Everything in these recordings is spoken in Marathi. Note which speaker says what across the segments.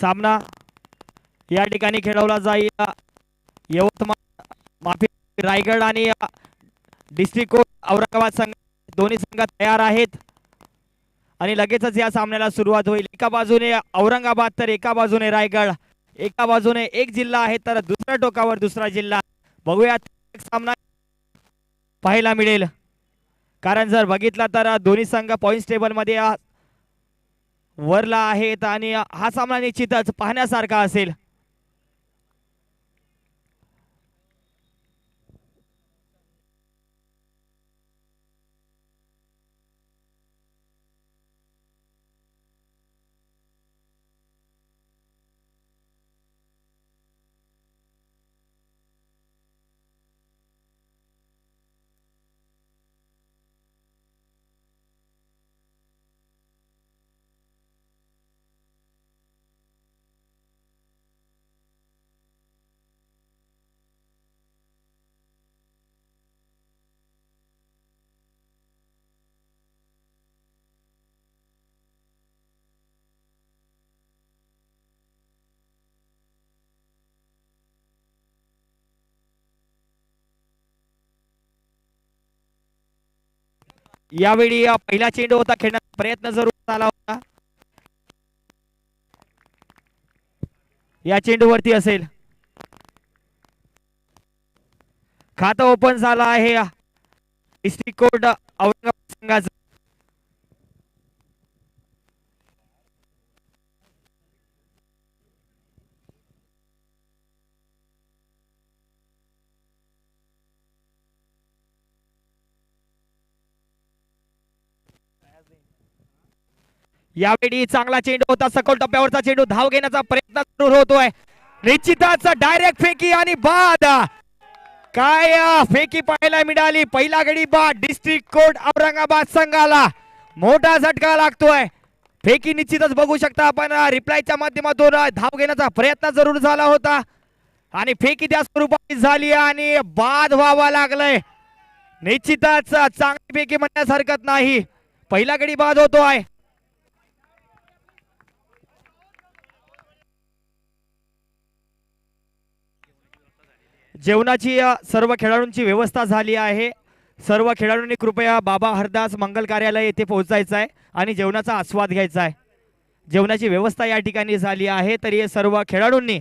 Speaker 1: सामना या ठिकाणी खेळवला जाईल। यवतमाळ माफी रायगड आणि डिस्ट्रिक्ट कोर्ट औरंगाबाद संघ दोन्ही संघ तयार आहेत आणि लगेचच या सामन्याला सुरुवात होईल। एका बाजूने औरंगाबाद तर एका बाजूने रायगड, एका बाजूने एक जिल्हा आहे तर दुसऱ्या टोकावर दुसरा जिल्हा। बघूया सामना पाहायला मिळेल, कारण जर बघितला तर दोन्ही संघ पॉइंट्स टेबल मध्ये वरला आहेत आणि हा सामना निश्चितच पाहण्यासारखा असेल। यावेळी पहिला चेंडू होता, खेळण्याचा प्रयत्न जरूर झाला होता, या चेंडूवरती असेल। खातं ओपन झालं आहे डिस्ट्रिक्ट कोर्ट औरंगाबाद संघाचं। यावेळी चांगला चेंडू होता, सखोल टप्प्यावरचा चेंडू, धाव घेण्याचा प्रयत्न सुरू होतोय, निश्चितच डायरेक्ट फेकी आणि बाद। काय फेकी पाहायला मिळाली, पहिला गडी बाद डिस्ट्रिक्ट कोर्ट औरंगाबाद संघाला, मोठा झटका लागतोय। फेकी निश्चितच बघू शकता आपण, रिप्लायच्या माध्यमातून धाव घेण्याचा प्रयत्न जरूर झाला होता आणि फेकी त्या स्वरूपाची झाली आणि बाद व्हावा लागलाय। निश्चितच चांगली फेकी म्हणण्यास हरकत नाही, पहिला गडी बाद होतोय। जेवणाची सर्व खेळाडूंची व्यवस्था झाली आहे। सर्व खेळाडूंनी कृपया बाबा हरदास मंगल कार्यालय येथे पोहोचायचं आहे आणि जेवणाचा आस्वाद घ्यायचा आहे। जेवणाची व्यवस्था या ठिकाणी झाली आहे, तरी सर्व खेळाडूंनी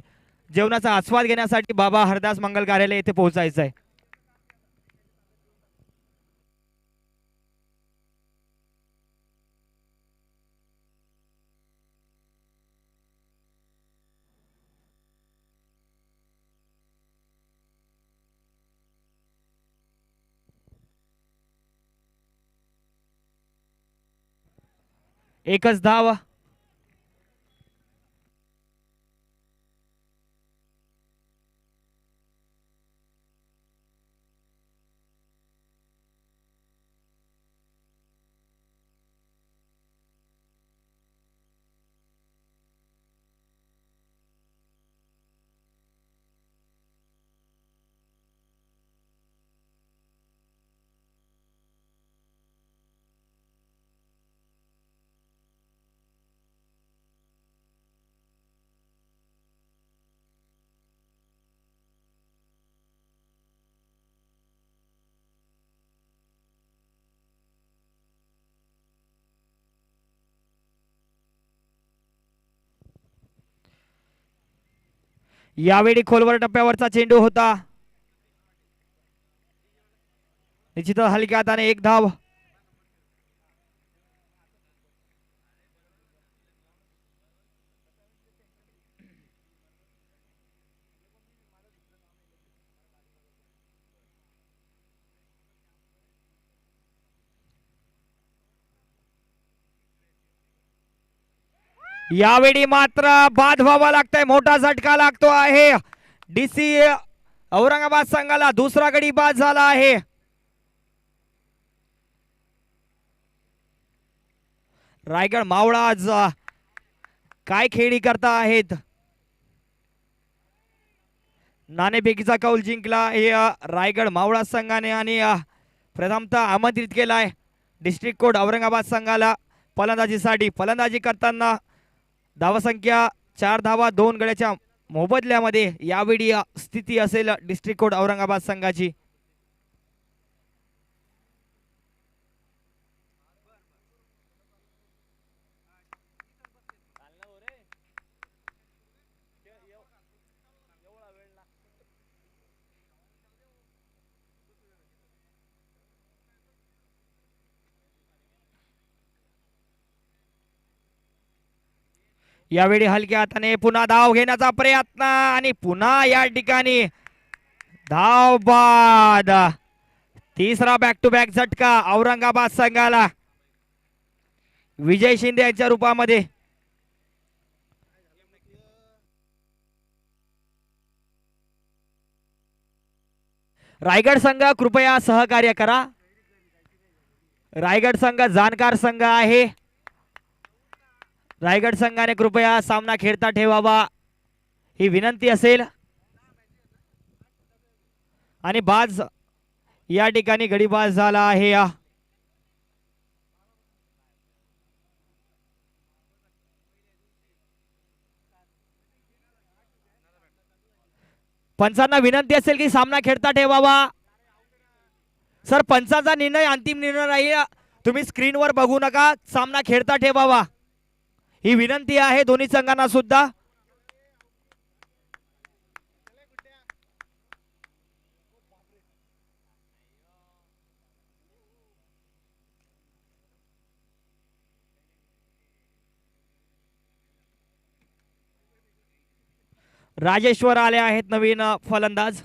Speaker 1: जेवणाचा आस्वाद घेण्यासाठी बाबा हरदास मंगल कार्यालय येथे पोहोचायचं आहे। एकच धाव, यावेळी खोलवर टप्प्यावरचा चेंडू होता, निश्चित हलक्या हाताने एक धाव। यावेळी मात्र बाद व्हावा लागतोय, मोठा झटका लागतो आहे डीसी औरंगाबाद संघाला, दुसरा गडी बाद झाला आहे। रायगड मावळा आज काय खेळी करता आहेत, नाणेफेकीचा कौल जिंकला हे रायगड मावळा संघाने आणि प्रथमतः आमंत्रित केलाय डिस्ट्रिक्ट कोर्ट औरंगाबाद संघाला फलंदाजीसाठी। फलंदाजी करताना धावसंख्या 4 धावा 2 गड्याच्या मोबदल्यामध्ये यावेळी स्थिती असेल डिस्ट्रिक्ट कोर्ट औरंगाबाद संघाची. यावेळी हलक्या हाताने पुन्हा धाव घेण्याचा प्रयत्न आणि पुन्हा या ठिकाणी धाव बाद. तिसरा बॅक टू बॅक झटका औरंगाबाद संघाला विजय शिंदे यांच्या रूपामध्ये. रायगड संघ कृपया सहकार्य करा. रायगड संघ जाणकार संघ आहे. रायगड संघाने कृपया सामना खेळता ठेवावा ही विनंती असेल. आणि बाज या ठिकाणी गडीबाज झाला आहे. पंचांना विनंती असेल की सामना खेळता ठेवावा. सर पंचाचा निर्णय अंतिम निर्णय राहील. तुम्ही स्क्रीनवर बघू नका. सामना खेळता ठेवावा ही विनंती आहे दोन्ही संघांना सुद्धा. राजेश्वर आले आहेत नवीन फलंदाज.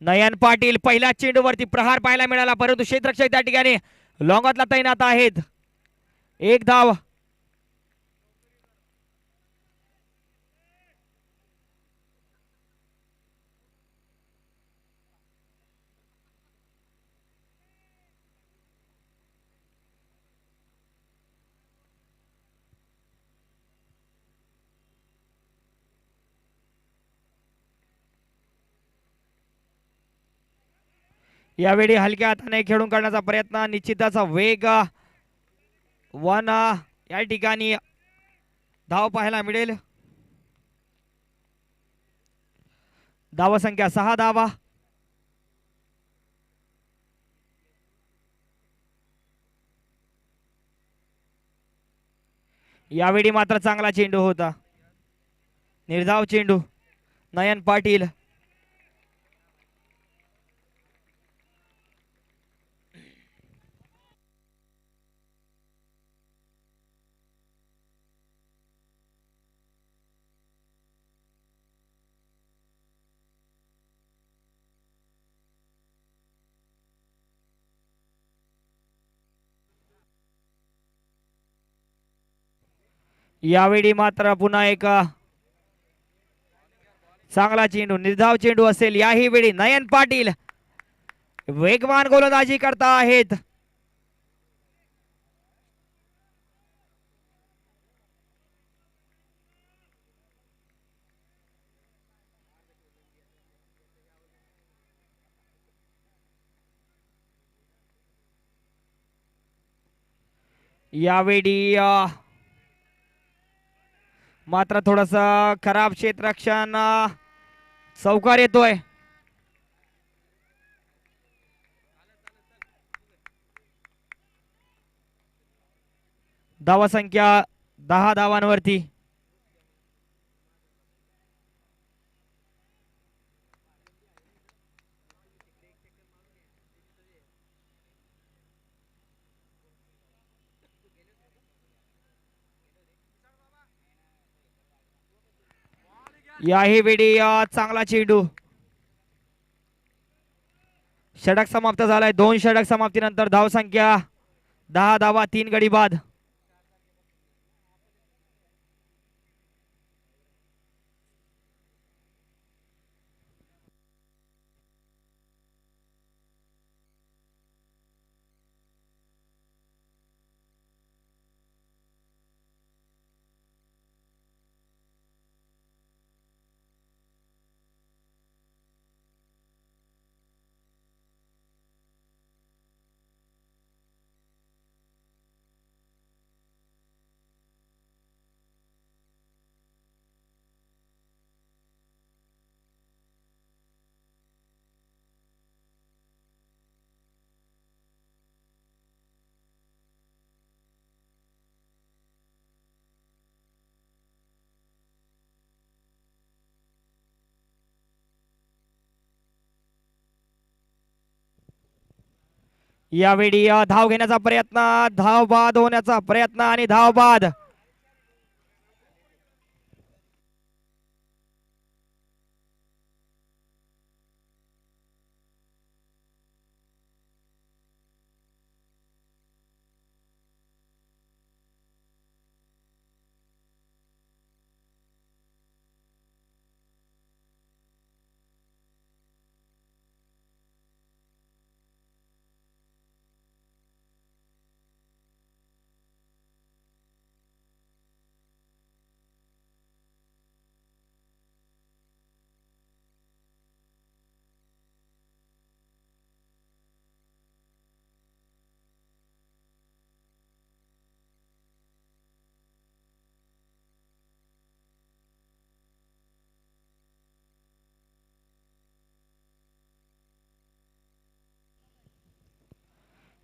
Speaker 1: नयन पाटील पहिल्या चेंडूवरती प्रहार पाहायला मिळाला परंतु क्षेत्ररक्षक त्या ठिकाणी लॉंगातला तैनात आहेत. एक धाव. यावेळी हलक्या हाताने खेळून काढण्याचा प्रयत्न. निश्चितच वेग वन या ठिकाणी धाव पाहायला मिळेल. धाव संख्या 6 धावा. यावेळी मात्र चांगला चेंडू होता. निर्धाव चेंडू. नयन पाटील यावेळी मात्र पुन्हा एक चांगला चेंडू. निर्धाव चेंडू असेल याही वेळी. नयन पाटील वेगवान गोलंदाजी करता आहेत. यावेळी मात्र थोडस खराब क्षेत्ररक्षण. चौकार येतोय. धावा संख्या 10 धावांवरती. याही वेळी चांगला चेंडू. षटक समाप्त झालाय. 2 षटक समाप्तीनंतर धाव संख्या 10 धावा 3 गडी बाद. यावेळी धाव घेण्याचा प्रयत्न, धाव बाद होण्याचा प्रयत्न आणि धाव बाद.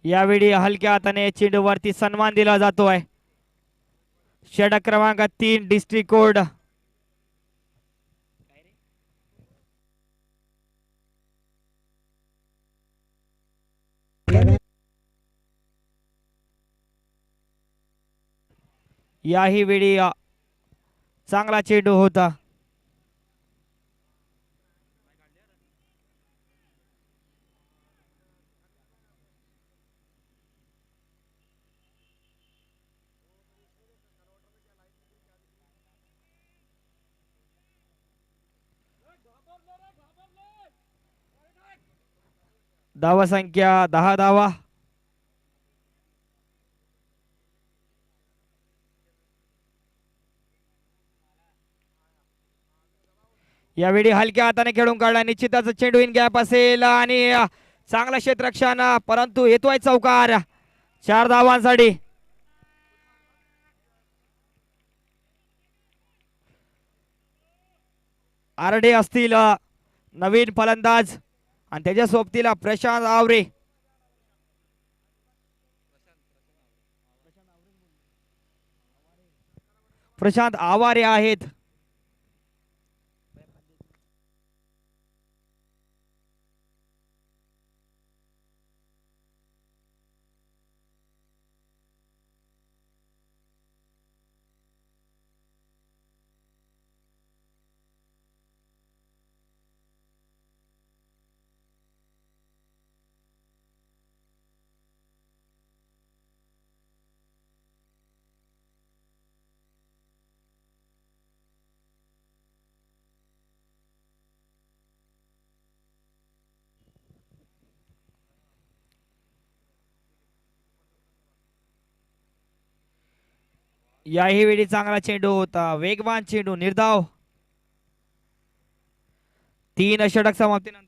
Speaker 1: यावेळी हलक्या हाताने चेंडूवरती सन्मान दिला जातोय. षटक क्रमांक 3 डिस्ट्रिक्ट कोड. याही वेळी चांगला चेंडू होता. धावा संख्या 10 धावा. यावेळी हलक्या हाताने खेळून काढला, निश्चितच चेंडू इन गॅप असेल आणि चांगला क्षेत्ररक्षण, परंतु येतोय चौकार 4 धावांसाठी. आरडे असतील नवीन फलंदाज आणि त्याच्या सोबतीला प्रशांत आवरे. प्रशांत आवारे आहेत. याही वेळी चांगला चेंडू होता, वेगवान चेंडू, निर्धाव. 3 षटक समाप्तीनंतर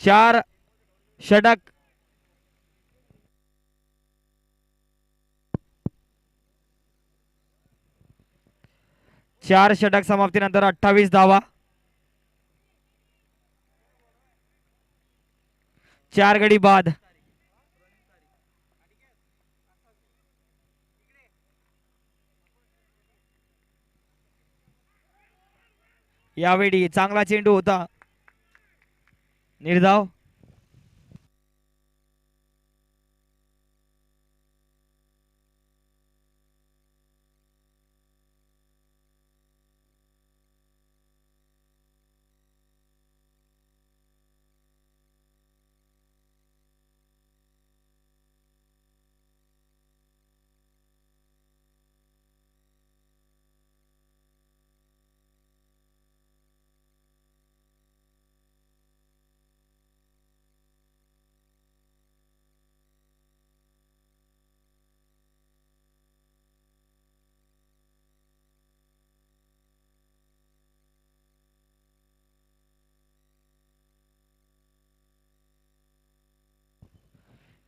Speaker 1: 4 षटक. चार षटक समाप्तीनंतर 28 धावा. 4 गडी बाद. यावेळी चांगला चेंडू होता. निर्धाव.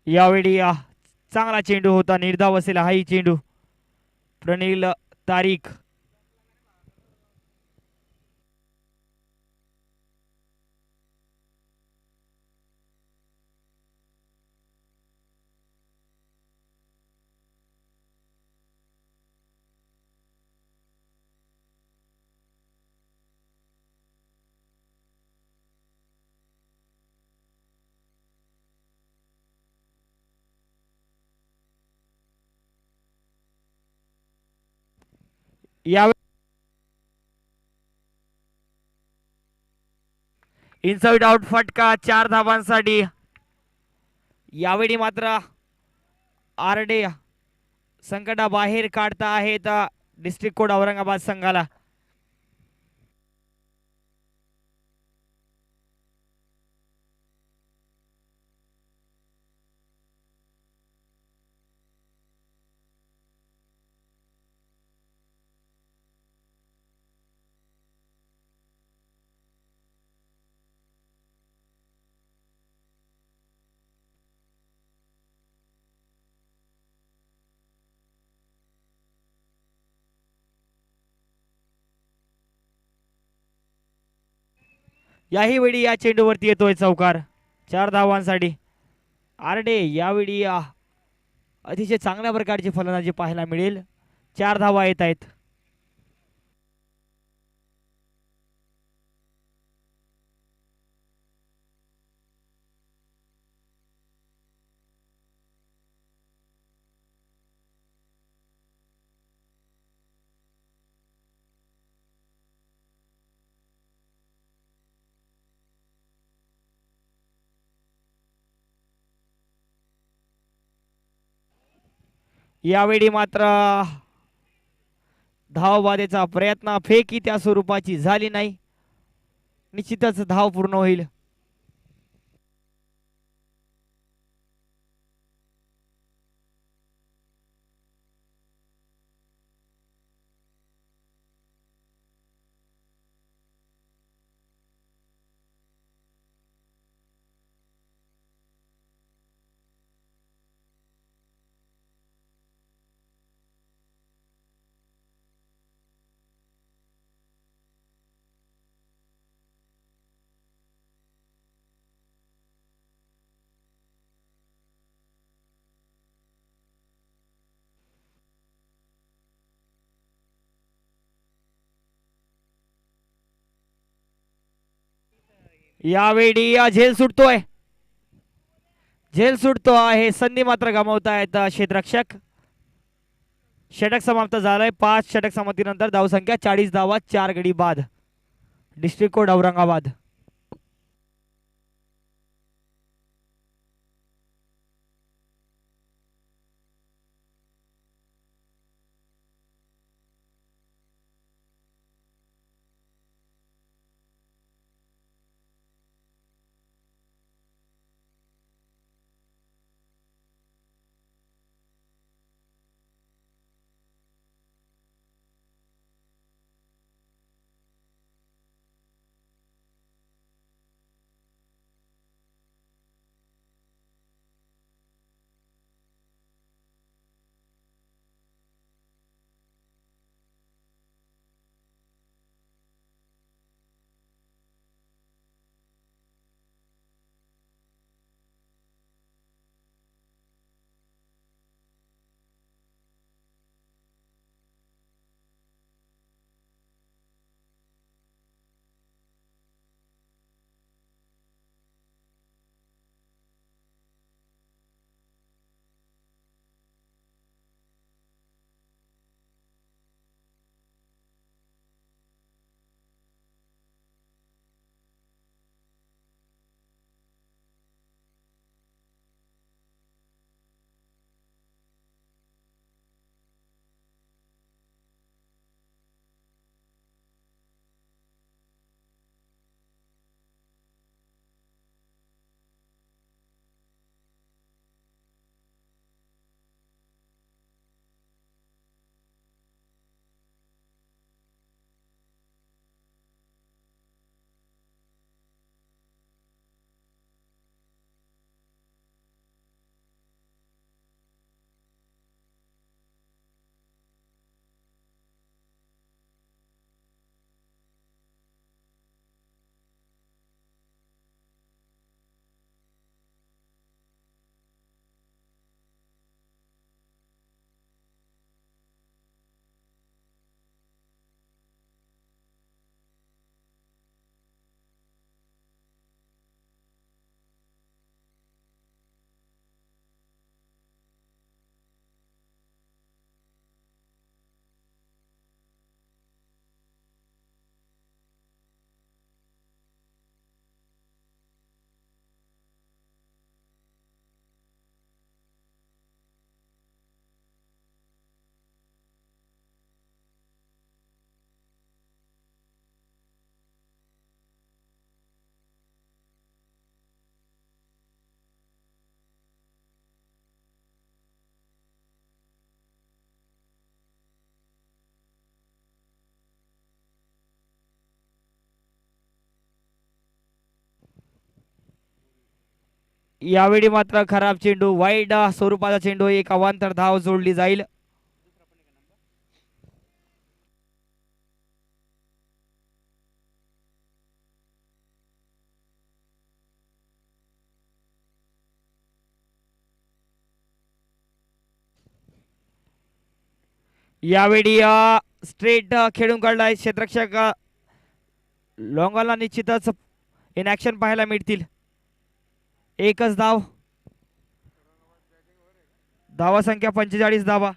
Speaker 1: यावेळी चांगला चेंडू होता. निर्धाव असेल हाही चेंडू. प्रणील तारीख. यावेळी इनसाइड आउट फटका 4 धावांसाठी. यावेळी मात्र आरडे संकटाबाहेर काढता आहेत डिस्ट्रिक्ट कोड औरंगाबाद संघाला. याही वेळी या चेंडूवरती येतोय चौकार 4 धावांसाठी. आरडे यावेळी अतिशय चांगल्या प्रकारची फलंदाजी पाहायला मिळेल. 4 धावा येत आहेत. यावेळी मात्र धावबादेचा प्रयत्न, फेकी त्या स्वरूपाची झाली नाही. निश्चितच धाव पूर्ण होईल. यावेळी झेल सुटतोय. झेल सुटतो आहे. संधी मात्र गमावतायत क्षेत्ररक्षक. षटक समाप्त झालंय. 5 षटक समाप्तीनंतर धावसंख्या 40 धावा. 4 गडी बाद. District code Aurangabad. यावेळी मात्र खराब चेंडू, वाईट स्वरूपाचा चेंडू, एक अवांतर धाव जोडली जाईल. यावेळी स्ट्रेट खेळून काढलाय क्षेत्ररक्षक लॉंगाला निश्चितच इन ऍक्शन पाहायला मिळतील. एकच धाव, धावा संख्या 45 धावा.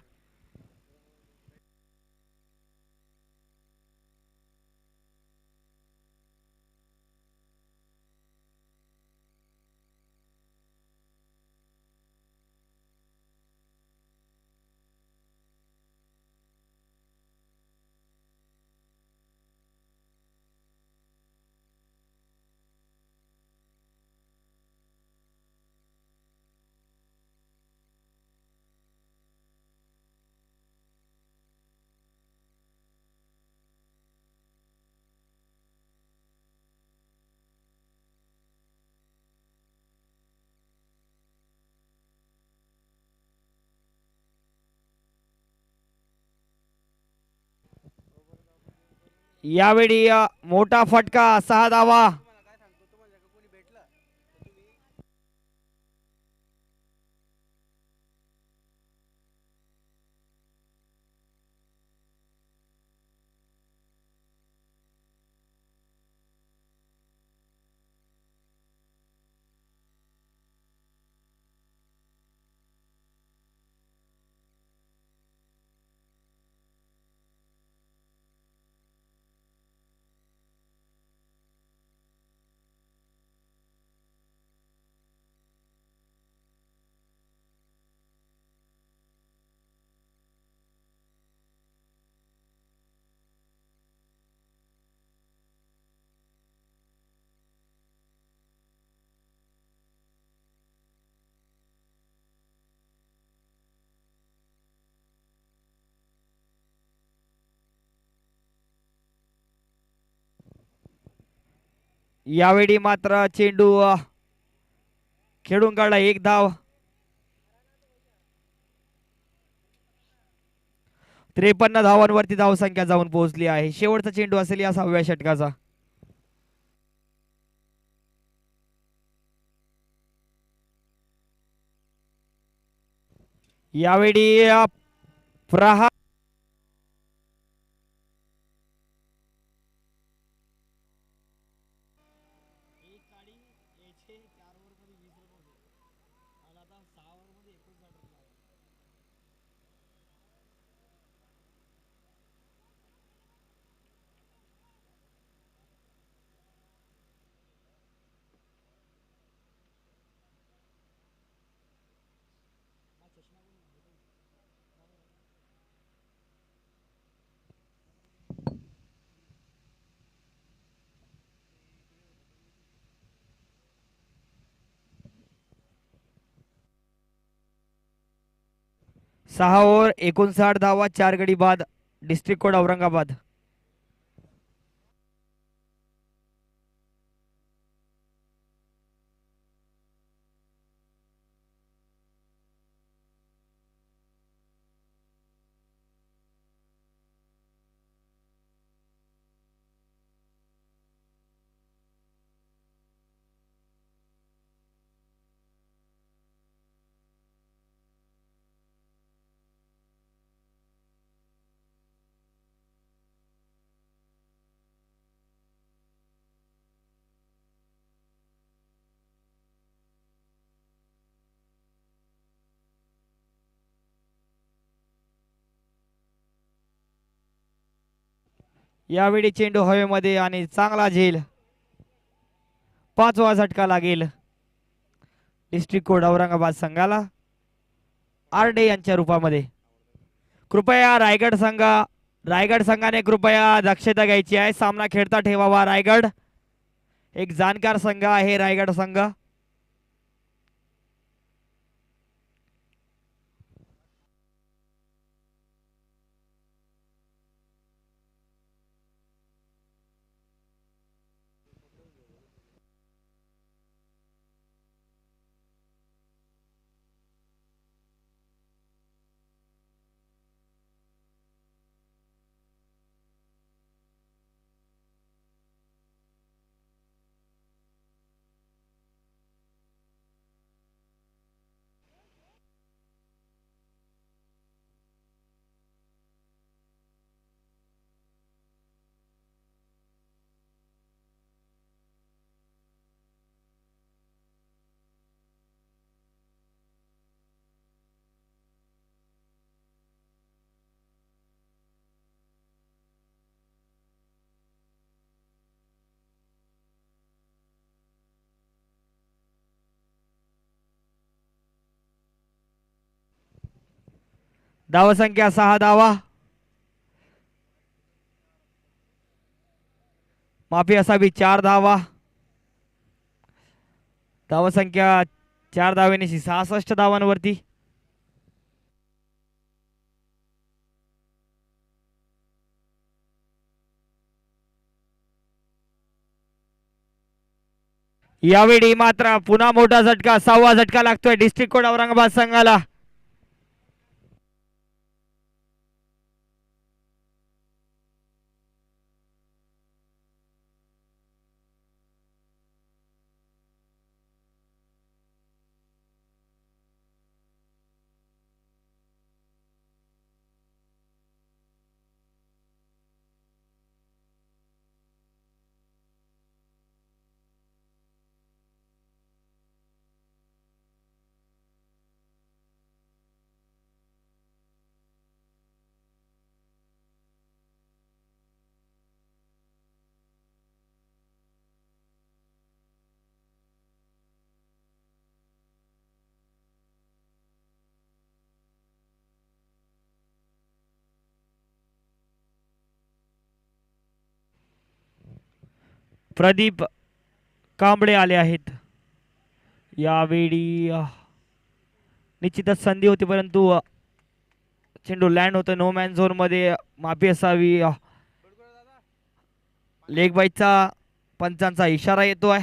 Speaker 1: यावेळी मोठा फटका, 6 धावा. यावेळी मात्र चेंडू खेळून काढला, एक धाव. 53 धावांवरती धावसंख्या जाऊन पोहोचली आहे. शेवटचा चेंडू असेल या 6व्या षटकाचा. यावेळी प्रहार सहा ओव्हर 59 धावा, 4 गडी बाद. District code Aurangabad. यावेळी चेंडू हवेमध्ये आणि चांगला झेल, 5वा झटका लागेल डिस्ट्रिक्ट कोड औरंगाबाद संघाला आरडे यांच्या रूपामध्ये. कृपया रायगड संघाने कृपया दक्षता घ्यायची आहे. सामना खेळता ठेवावा रायगड. एक जाणकार संघ आहे रायगड संघ. धावसंख्या 6 धावा. माफी असावी 4 धावा. धावसंख्या 4 धावेनिशी 66 धावांवरती. यावेळी मात्र पुन्हा मोठा झटका, 6वा झटका लागतोय डिस्ट्रिक्ट कोड औरंगाबाद संघाला. प्रदीप कांबळे आले आहेत. यावेळी निश्चितच संधी होती परंतु चेंडू लँड होतो नो मॅन झोन मध्ये. माफी असावी. लेग बाईचा पंचांचा इशारा येतोय.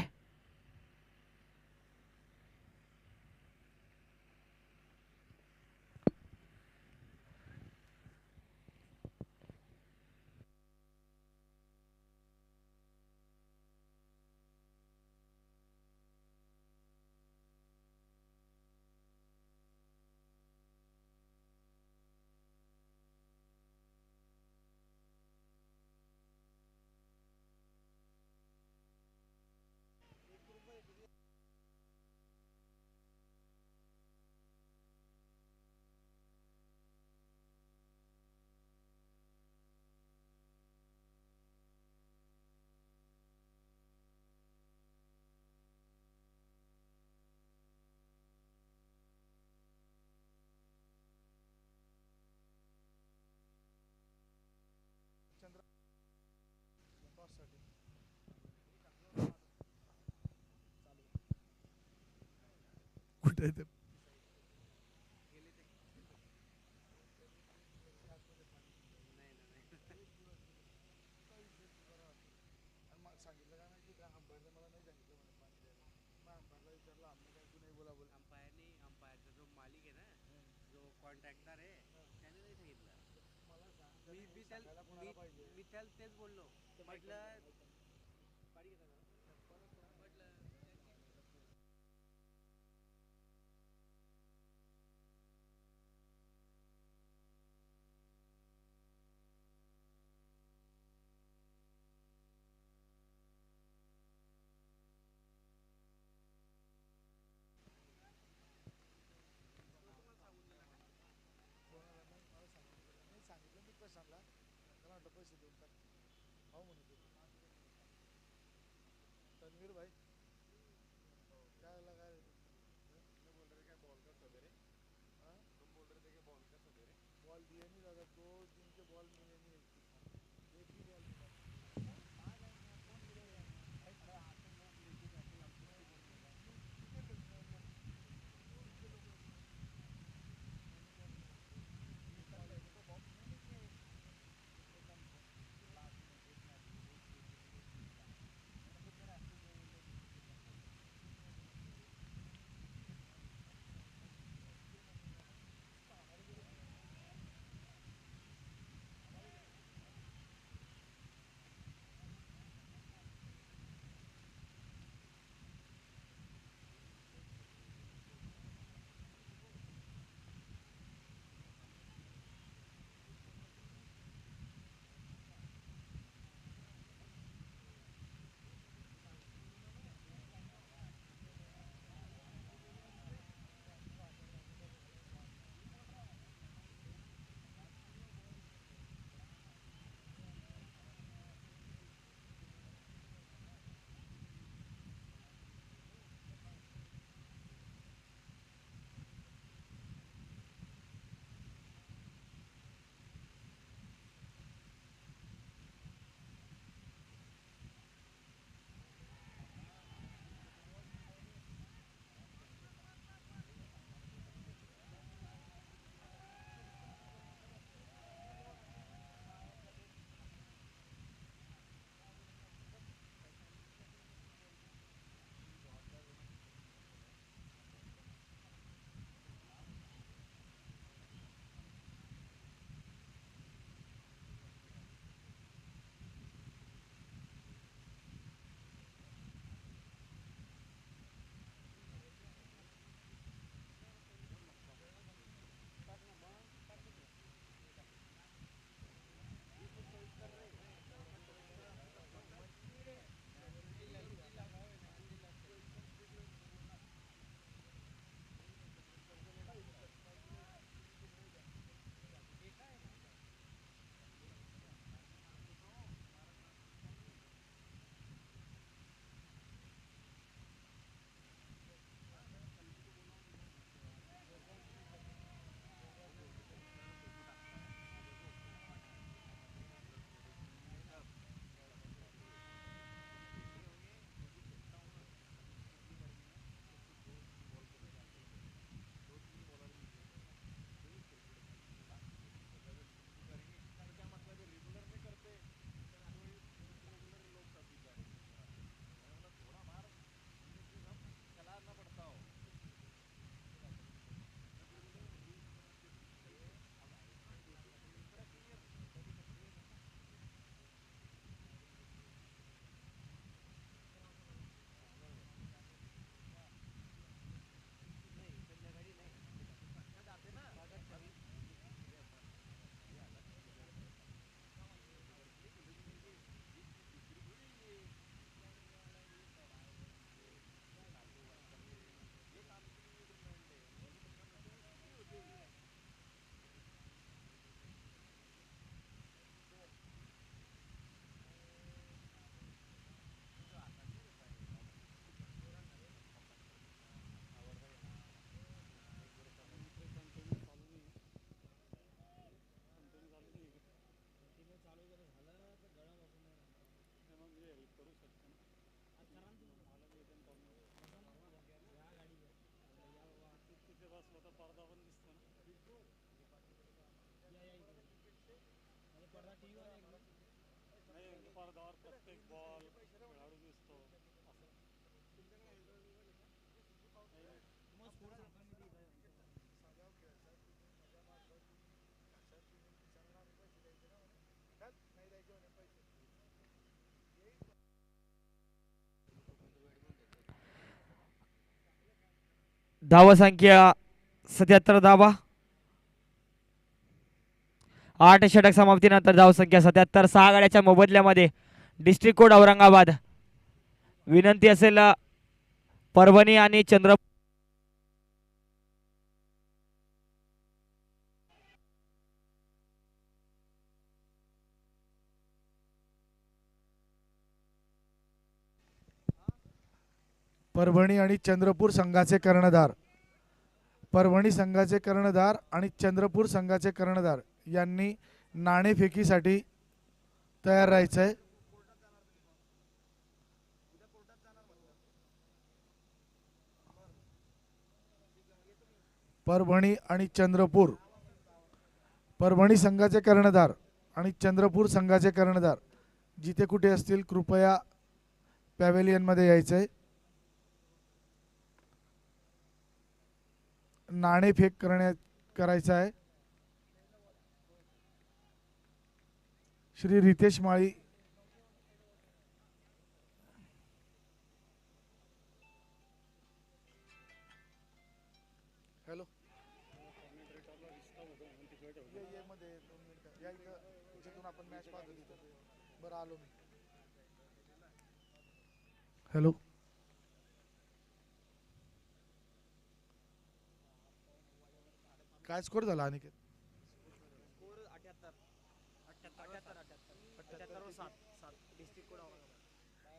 Speaker 2: कुठे
Speaker 1: धावसंख्या 77 धावा. 8 षटक समाप्तीनंतर धावसंख्या 77. 6 गाड्याच्या मोबदल्यामध्ये डिस्ट्रिक्ट कोड औरंगाबाद. विनंती असेल परभणी आणि चंद्रपूर
Speaker 2: परभणी आणि चंद्रपूर संघाचे कर्णधार, परभणी संघाचे कर्णधार आणि चंद्रपूर संघाचे कर्णधार यांनी नाणेफेकीसाठी तयार राहायचं आहे. परभणी आणि चंद्रपूर, परभणी संघाचे कर्णधार आणि चंद्रपूर संघाचे कर्णधार जिथे कुठे असतील कृपया पॅव्हेलियन मध्ये यायचं आहे. नाणेफेक करायचा आहे. श्री रितेश माळी हॅलो जिथून आपण मॅच पाहतो तिथं बरं आलो मी. हॅलो काय स्कोर झाला अनिकेत?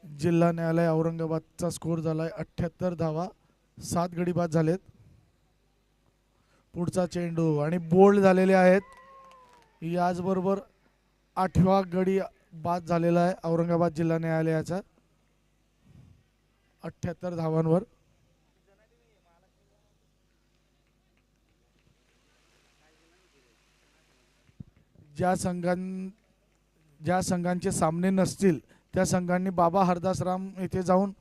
Speaker 2: जिल्हा न्यायालय औरंगाबादचा स्कोर झालाय 78 धावा. 7 गडी बाद झालेत. पुढचा चेंडू आणि बोल्ड झालेले आहेत. याचबरोबर 8वा गडी बाद झालेला आहे औरंगाबाद जिल्हा न्यायालयाचा 78 धावांवर. ज्या संघांचे सामने नसतील त्या संघांनी बाबा हरदासराम येथे जाऊन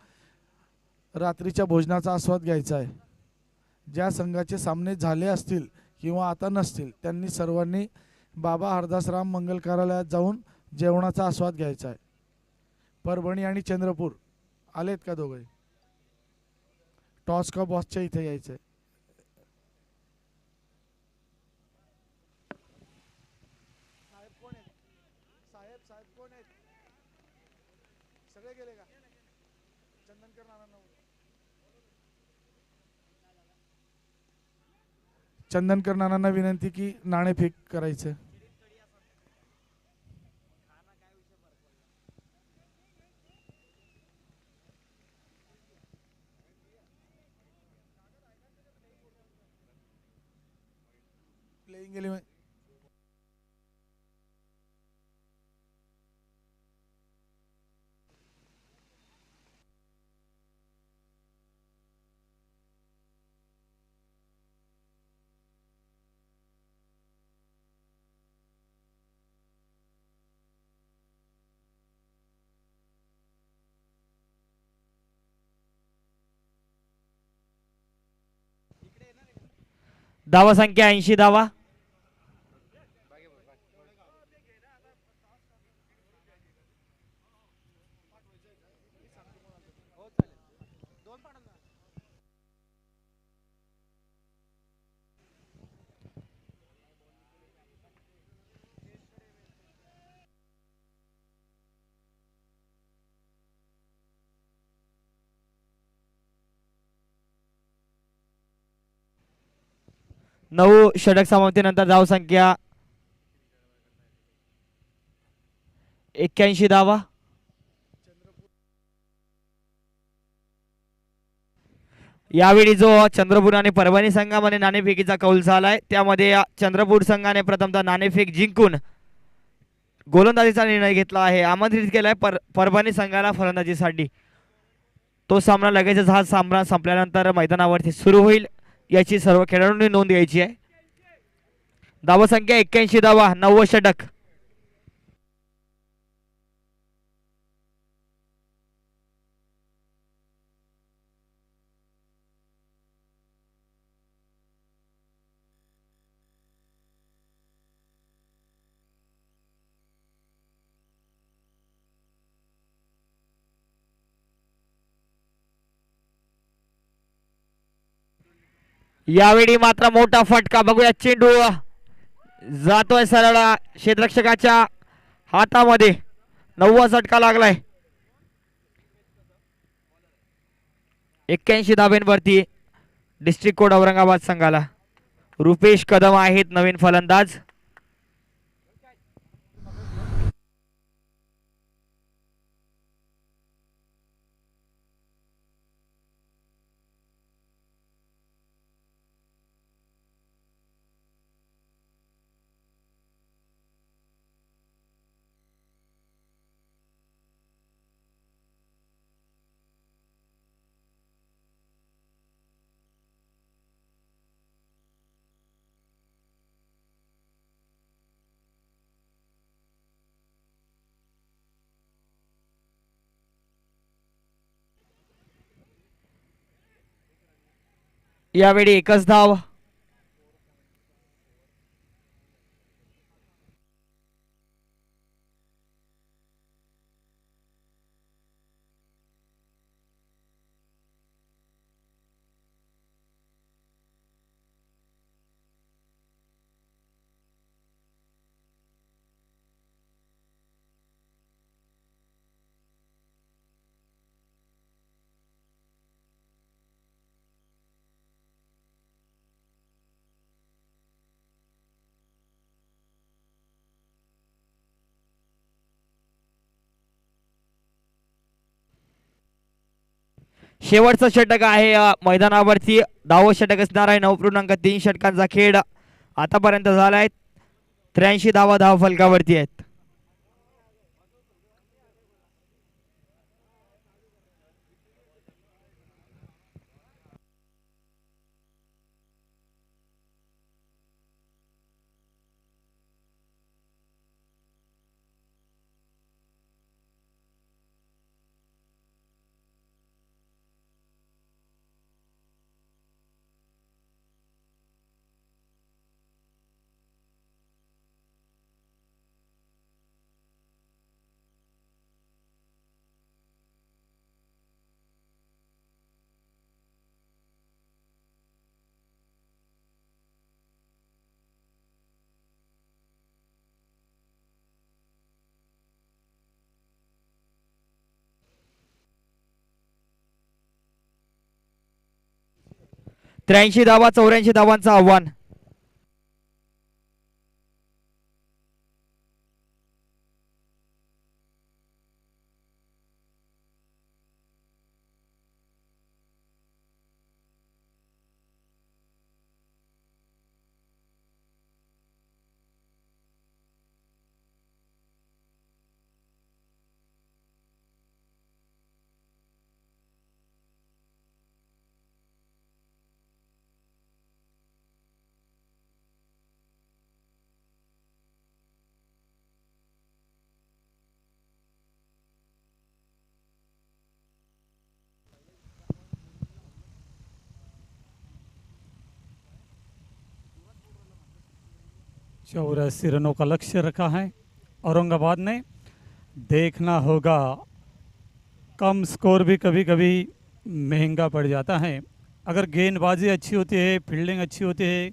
Speaker 2: रात्रीच्या भोजनाचा आस्वाद घ्यायचा आहे. ज्या संघाचे सामने झाले असतील किंवा आता नसतील त्यांनी सर्वांनी बाबा हरदासराम मंगल कार्यालयात जाऊन जेवणाचा आस्वाद घ्यायचा आहे. परभणी आणि चंद्रपूर आलेत का दोघे? टॉस का बॉसच्या इथे यायचं आहे. सगळे गेले का? चंदनकर नानांना चंदनकर नानांना विनंती की नाणेफेक करायचं. प्लेइंग 11
Speaker 1: धावा संख्या 80 धावा. नऊ षटक समाप्तीनंतर धाव संख्या 81 धावा. यावेळी जो चंद्रपूर आणि परभणी संघामध्ये नाणेफेकीचा कौल झालाय त्यामध्ये चंद्रपूर संघाने प्रथमतः नाणेफेक जिंकून गोलंदाजीचा निर्णय घेतला आहे. आमंत्रित केलाय परभणी संघाला फलंदाजीसाठी. तो सामना लगेचच हा सामना संपल्यानंतर मैदानावरती सुरू होईल याची सर्व खेळाडूंनी नोंद घ्यायची आहे. धावसंख्या 81 धावा. 9 षटक. यावेळी मात्र मोठा फटका बघूया. चेंडू जातोय सरळ क्षेत्ररक्षकाच्या हातामध्ये. 9वा षटका लागलाय. 81 धाब्यांवरती डिस्ट्रिक्ट कोड औरंगाबाद संघाला. रुपेश कदम आहेत नवीन फलंदाज. यावेळी एकच धाव. शेवटचं षटक आहे मैदानावरती. 10वं षटक असणार आहे. 9.3 षटकांचा खेळ आतापर्यंत झालाय. 83 धावा धावफलकावरती आहेत. त्र्याऐंशी धावा 84 धावांचं आव्हान.
Speaker 3: चौरासी रनों का लक्ष्य रखा है औरंगाबाद ने. देखना होगा, कम स्कोर भी कभी कभी महंगा पड़ जाता है. अगर गेंदबाजी अच्छी होती है, फील्डिंग अच्छी होती है,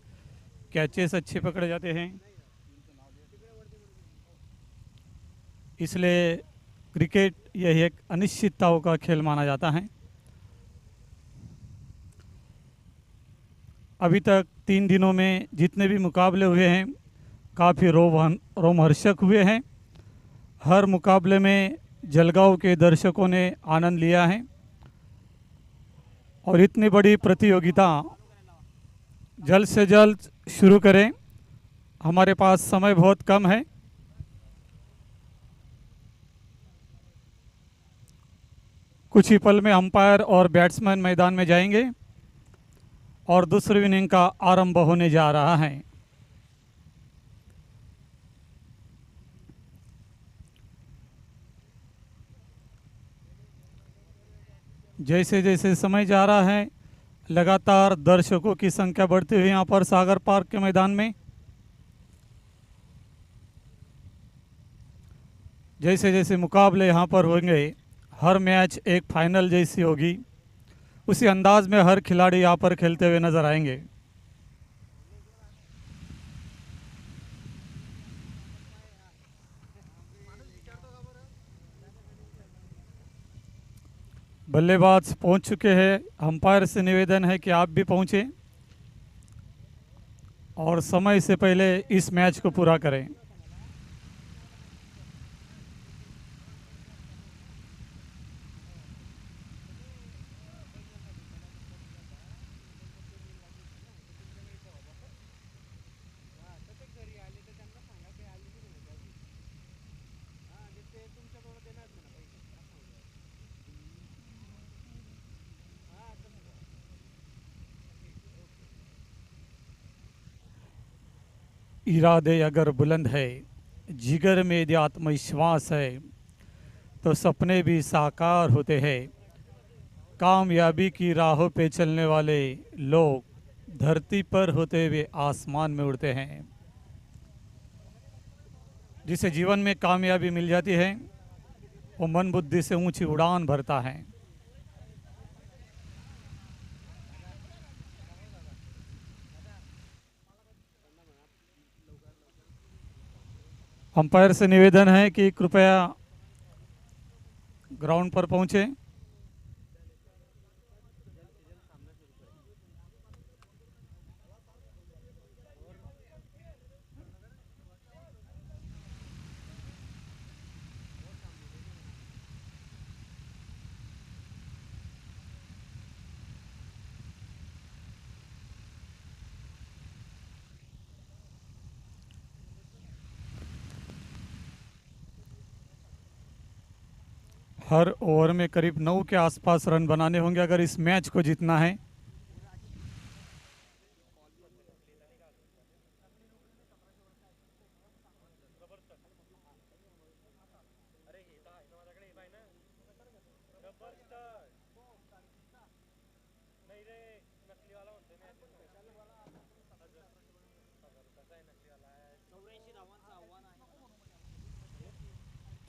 Speaker 3: कैचेस अच्छे पकड़े जाते हैं, इसलिए क्रिकेट यही एक अनिश्चितताओं का खेल माना जाता है. अभी तक 3 दिनों में जितने भी मुकाबले हुए हैं काफ़ी रोमहर्षक हुए हैं. हर मुकाबले में जलगांव के दर्शकों ने आनंद लिया है और इतनी बड़ी प्रतियोगिता जल्द से जल्द शुरू करें. हमारे पास समय बहुत कम है. कुछ ही पल में अंपायर और बैट्समैन मैदान में जाएंगे और दूसरी इनिंग का आरंभ होने जा रहा है. जैसे जैसे समय जा रहा है लगातार दर्शकों की संख्या बढ़ती हुई यहाँ पर सागर पार्क के मैदान में. जैसे जैसे मुकाबले यहाँ पर होंगे, हर मैच एक फाइनल जैसी होगी. उसी अंदाज में हर खिलाड़ी यहाँ पर खेलते हुए नजर आएंगे. बल्लेबाज पहुंच चुके हैं। अंपायर से निवेदन है कि आप भी पहुंचे और समय से पहले इस मैच को पूरा करें। इरादे अगर बुलंद है, जिगर में यदि आत्मविश्वास है, तो सपने भी साकार होते हैं। कामयाबी की राहों पे चलने वाले लोग धरती पर होते हुए आसमान में उड़ते हैं। जिसे जीवन में कामयाबी मिल जाती है, वो मन बुद्धि से ऊंची उड़ान भरता है। अंपायर से निवेदन है कि कृपया ग्राउंड पर पहुंचे। हर ओवर में करीब 9 के आसपास रन बनाने होंगे अगर इस मैच को जीतना है।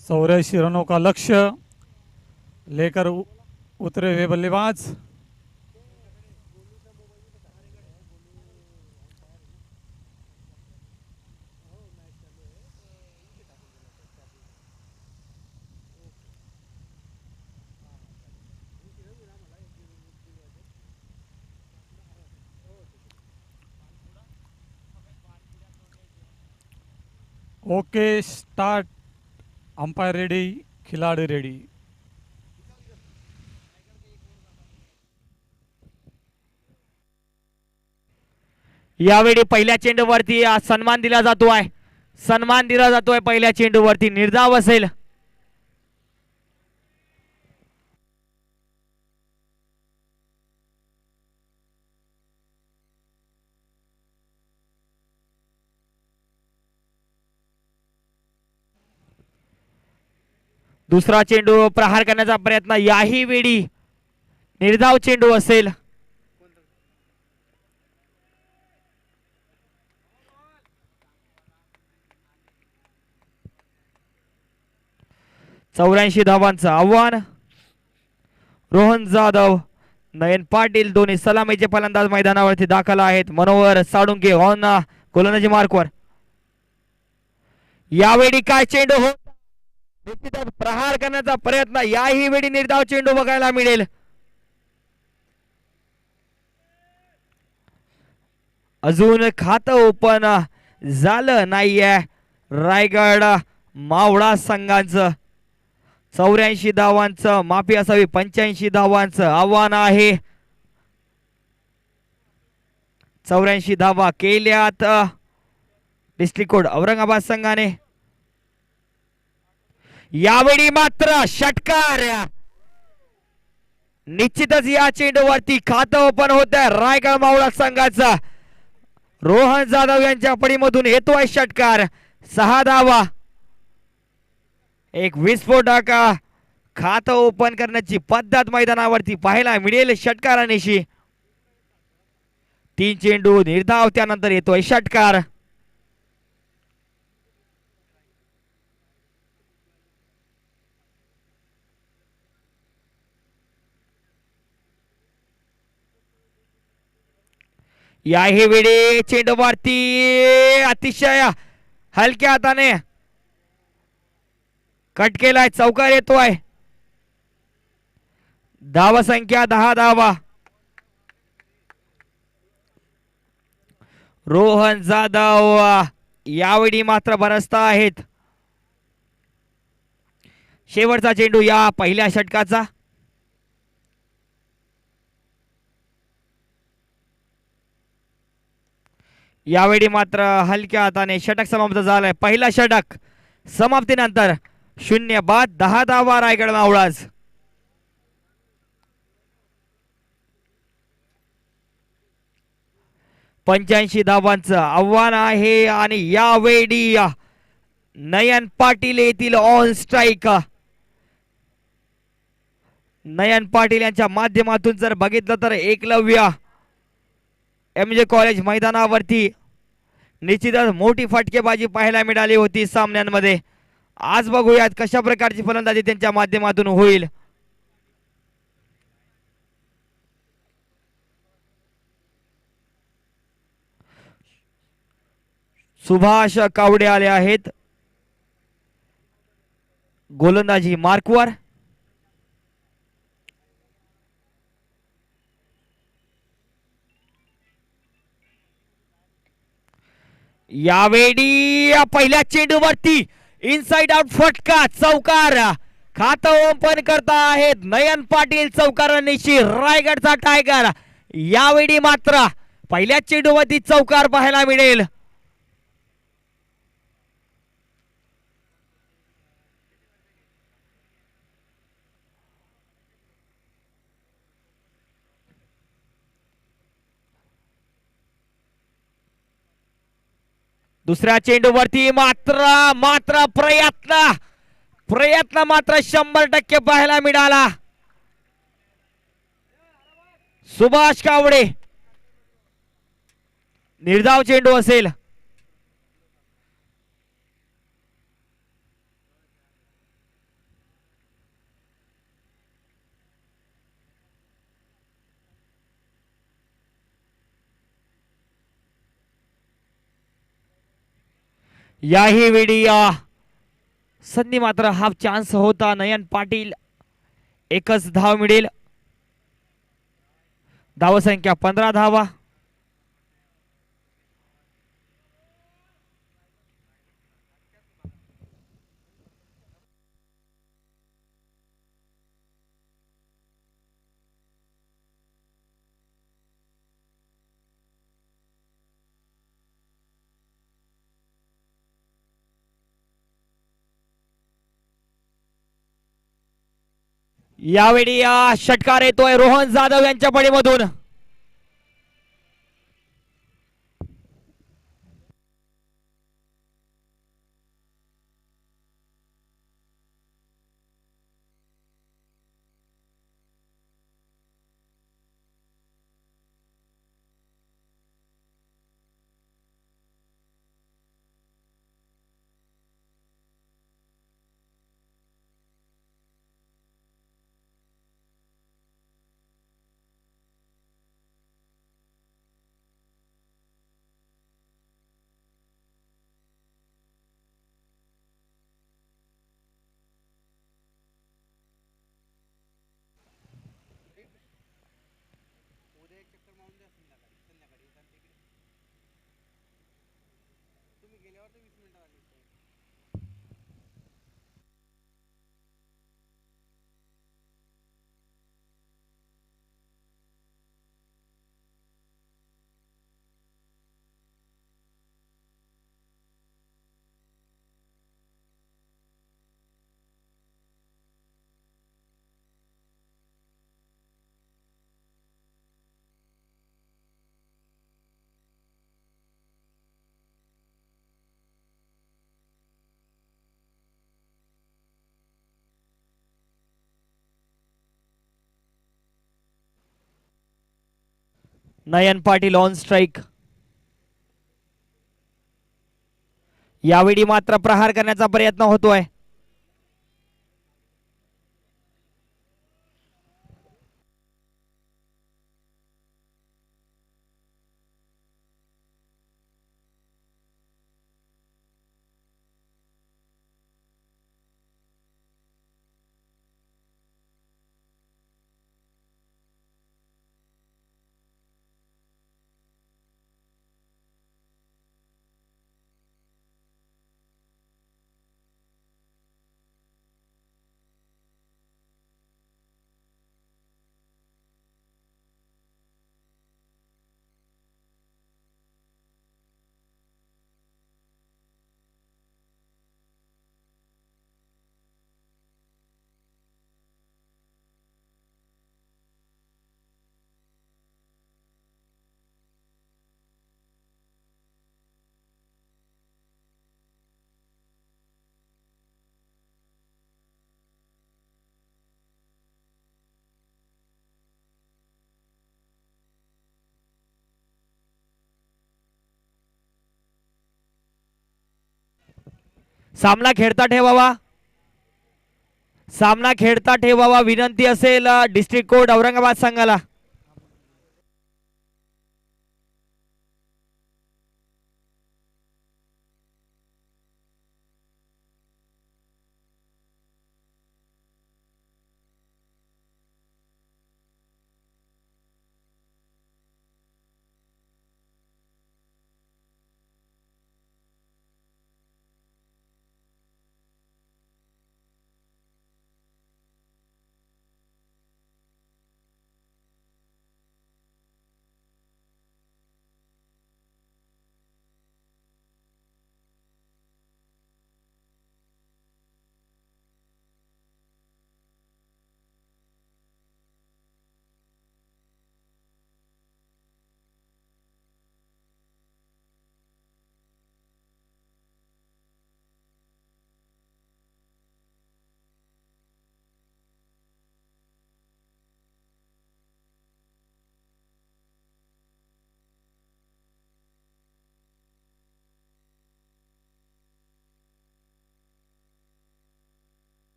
Speaker 3: चौरासी रनों का लक्ष्य लेकर उतरे हुए बल्लेबाज। Okay, start. अंपायर रेडी, खिलाड़ी रेडी।
Speaker 1: यावेळी पहिल्या चेंडूवरती सन्मान दिला जातोय, सन्मान दिला जातोय पहिल्या चेंडूवरती, निर्धाव असेल। दुसरा चेंडू प्रहार करण्याचा प्रयत्न, याही वेळी निर्धाव चेंडू असेल। चौऱ्याऐंशी धावांचं आव्हान। रोहन जाधव, नयन पाटील दोन्ही सलामीचे फलंदाज मैदानावरती दाखल आहेत। मनोहर साळुंके ऑन गोलंदाजी मार्कवर। यावेळी काय चेंडू हो, निश्चितच प्रहार करण्याचा प्रयत्न, याही वेळी निर्धाव चेंडू बघायला मिळेल। अजून खातं ओपन झालं नाहीये रायगड मावळा संघांचं। 84 धावांचं, माफी असावी 85 धावांचं आव्हान आहे। 84 धावा केल्यात डिस्ट्रिक्ट कोड औरंगाबाद संघाने। यावेळी मात्र षटकार, निश्चितच या चेंडूवरती खातं ओपन होत आहे रायगड मावळा संघाचा। रोहन जाधव यांच्या पडीमधून येतोय षटकार। 6 धावा, एक विस्फोटक खातं ओपन करण्याची पद्धत मैदानावरती पाहायला मिळेल षटकारानिशी। 3 चेंडू निर्धाव, त्यानंतर येतोय षटकार। याही वेळी चेंडूवरती अतिशय हलक्या हाताने कट केलाय, चौकार येतोय। धावा संख्या 10 धावा. रोहन जाधव यावेळी मात्र बरसता आहेत. शेवटचा चेंडू या पहिल्या षटकाचा. यावेळी मात्र हलक्या हाताने षटक समाप्त झालाय. पहिला षटक समाप्तीनंतर 0 बाद 10 धावा रायगड मावळाज. पंच्याऐंशी धावांचं आव्हान आहे आणि यावेळी नयन पाटील येथील ऑन स्ट्राईक. नयन पाटील यांच्या माध्यमातून जर बघितलं तर एकलव्य MJ कॉलेज मैदानावरती निश्चितच मोठी फटकेबाजी पाहायला मिळाली होती सामन्यांमध्ये. आज बघूयात कशा प्रकारची फलंदाजी त्यांच्या माध्यमातून होईल. सुभाष कावडे आले आहेत गोलंदाजी मार्कवर. यावेळी पहिल्या चेंडूवरती इनसाइड आउट फटका चौकार. खातं ओपन करता आहेत नयन पाटील चौकारांनीशी रायगडचा टायगर. यावेळी मात्र पहिल्या चेंडूवरती चौकार पाहायला मिळेल. दुसऱ्या चेंडूवरती मात्र प्रयत्न मात्र 100% पाहायला मिळाला. सुभाष कावडे निर्धाव चेंडू असेल. याही वेळी संधी मात्र हाफ चान्स होता. नयन पाटील एकच धाव मिळेल. धावसंख्या 15 धावा. यावेळी षटकार येतोय रोहन जाधव यांच्या बळीमधून. नयन पाटील ऑन स्ट्राईक. यावेळी मात्र प्रहार करण्याचा प्रयत्न होतोय. सामना खेळता ठेवावा. सामना खेळता ठेवावा विनंती असेल डिस्ट्रिक्ट कोर्ट औरंगाबाद संघाला.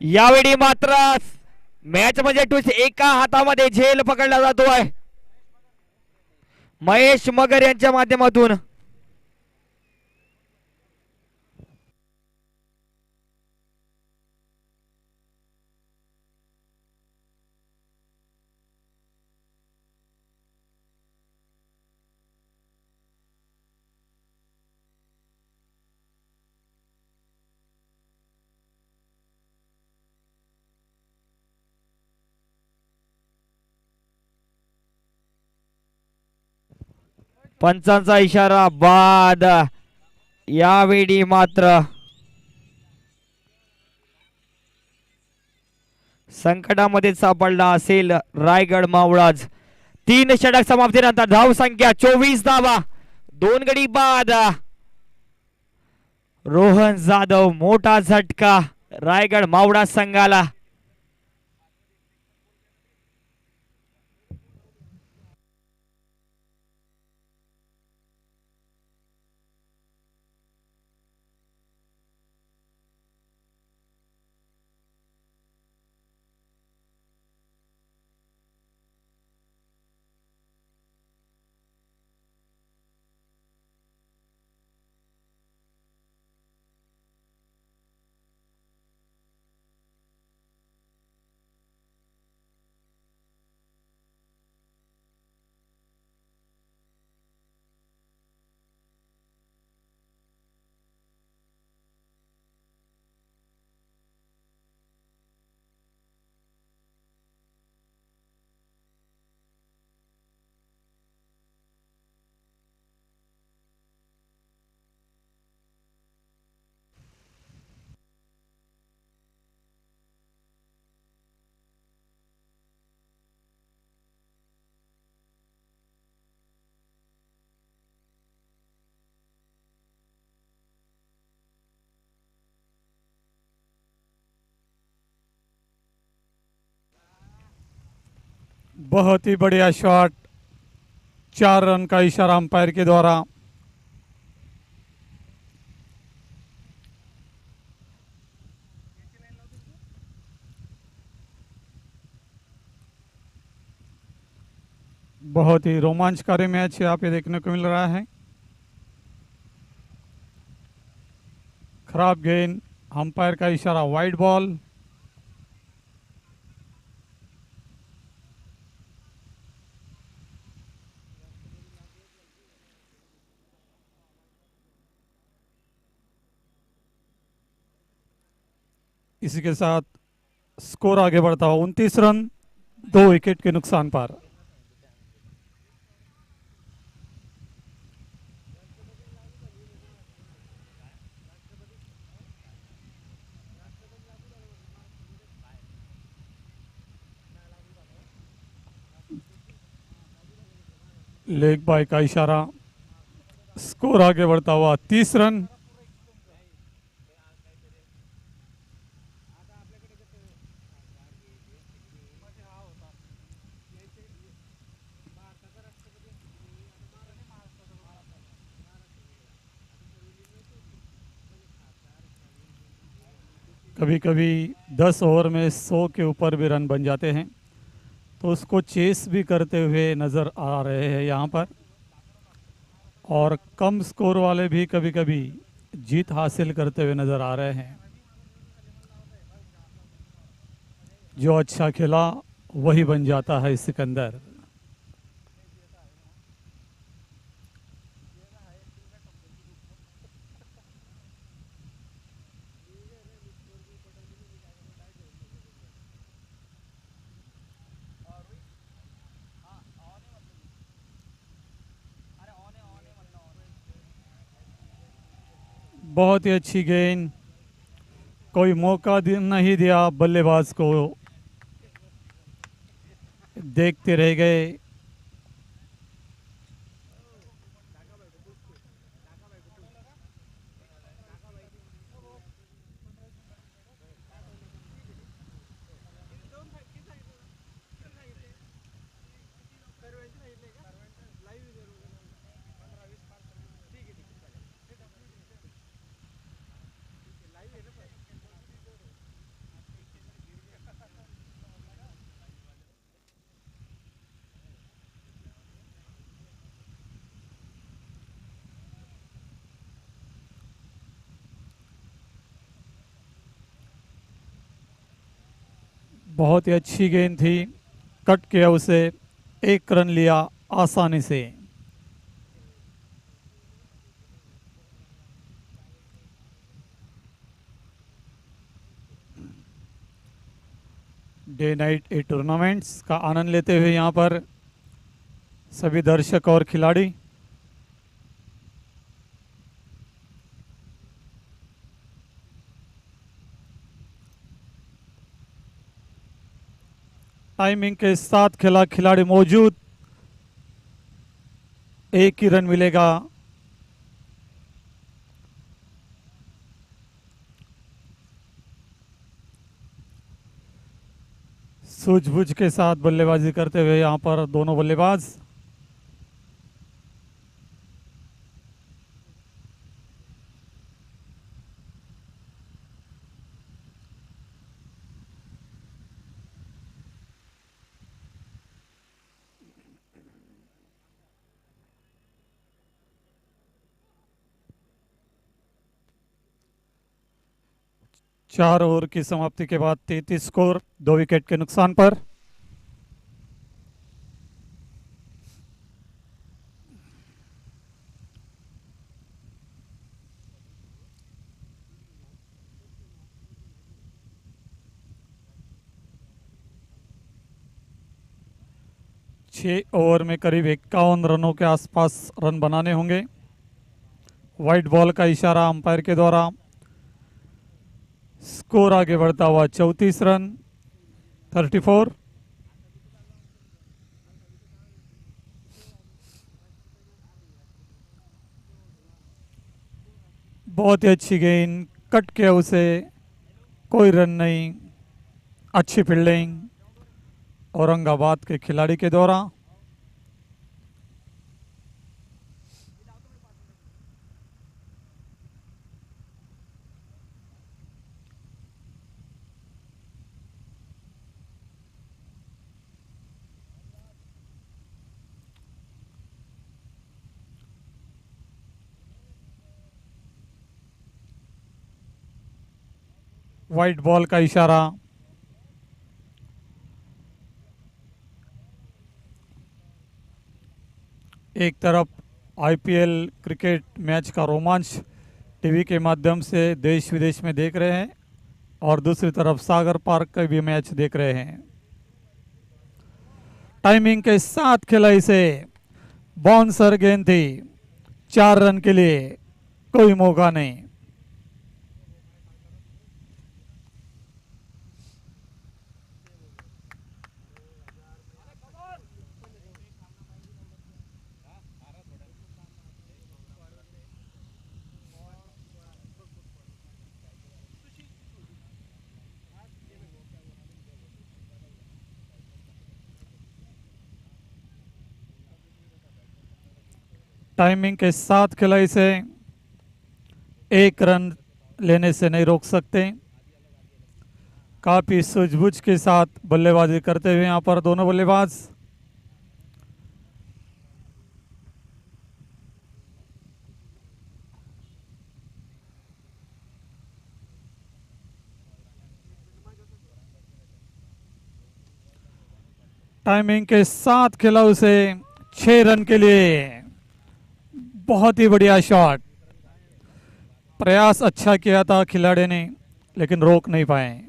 Speaker 1: यावेळी मात्र मॅच म्हणजे टूस एका हातामध्ये झेल पकडला जातोय महेश मगर यांच्या माध्यमातून. पंचांचा इशारा बाद. यावेळी मात्र संकटामध्ये सापडला असेल रायगड मावळाज. 3 षटक समाप्तीनंतर धाव संख्या 24 धावा, 2 गडी बाद. रोहन जाधव मोठा झटका रायगड मावळा संघाला.
Speaker 3: बहुत ही बढ़िया शॉट, 4 रन का इशारा अंपायर के द्वारा। बहुत ही रोमांचकारी मैच यहाँ पे देखने को मिल रहा है। खराब गेंद, अंपायर का इशारा वाइड बॉल। इसी के साथ स्कोर आगे बढ़ता हुआ 29 रन 2 विकेट के नुकसान पर। लेग बाय का इशारा, स्कोर आगे बढ़ता हुआ 30 रन। कभी कभी 10 ओवर में 100 के ऊपर भी रन बन जाते हैं, तो उसको चेस भी करते हुए नज़र आ रहे हैं यहाँ पर। और कम स्कोर वाले भी कभी कभी जीत हासिल करते हुए नज़र आ रहे हैं। जो अच्छा खेला वही बन जाता है सिकंदर। बहुत ही अच्छी गेंद, कोई मौका नहीं दिया बल्लेबाज को, देखते रह गए। बहुत ही अच्छी गेंद थी, कट किया उसे, 1 रन लिया आसानी से। डे नाइट ए टूर्नामेंट्स का आनंद लेते हुए यहाँ पर सभी दर्शक और खिलाड़ी। टाइमिंग के साथ खेला, खिलाड़ी मौजूद, 1 ही रन मिलेगा। सूझबूझ के साथ बल्लेबाजी करते हुए यहाँ पर दोनों बल्लेबाज। चार ओवर की समाप्ति के बाद 33 स्कोर 2 विकेट के नुकसान पर। छः ओवर में करीब 51 रनों के आसपास रन बनाने होंगे। वाइट बॉल का इशारा अंपायर के द्वारा। स्कोर आगे बढ़ता हुआ 34 रन 34। बहुत ही अच्छी गेंद, कट किया उसे, कोई रन नहीं, अच्छी फील्डिंग। औरंगाबाद के खिलाड़ी के द्वारा। व्हाइट बॉल का इशारा। एक तरफ आईपीएल क्रिकेट मैच का रोमांच टीवी के माध्यम से देश विदेश में देख रहे हैं और दूसरी तरफ सागर पार्क का भी मैच देख रहे हैं। टाइमिंग के साथ खेला इसे, बाउंसर गेंद थी, 4 रन के लिए कोई मौका नहीं। टाइमिंग के साथ खेला इसे, 1 रन लेने से नहीं रोक सकते। काफी सूझबूझ के साथ बल्लेबाजी करते हुए यहां पर दोनों बल्लेबाज। टाइमिंग के साथ खेला उसे, 6 रन के लिए। बहुत ही बढ़िया शॉट। प्रयास अच्छा किया था खिलाड़ी ने, लेकिन रोक नहीं पाए।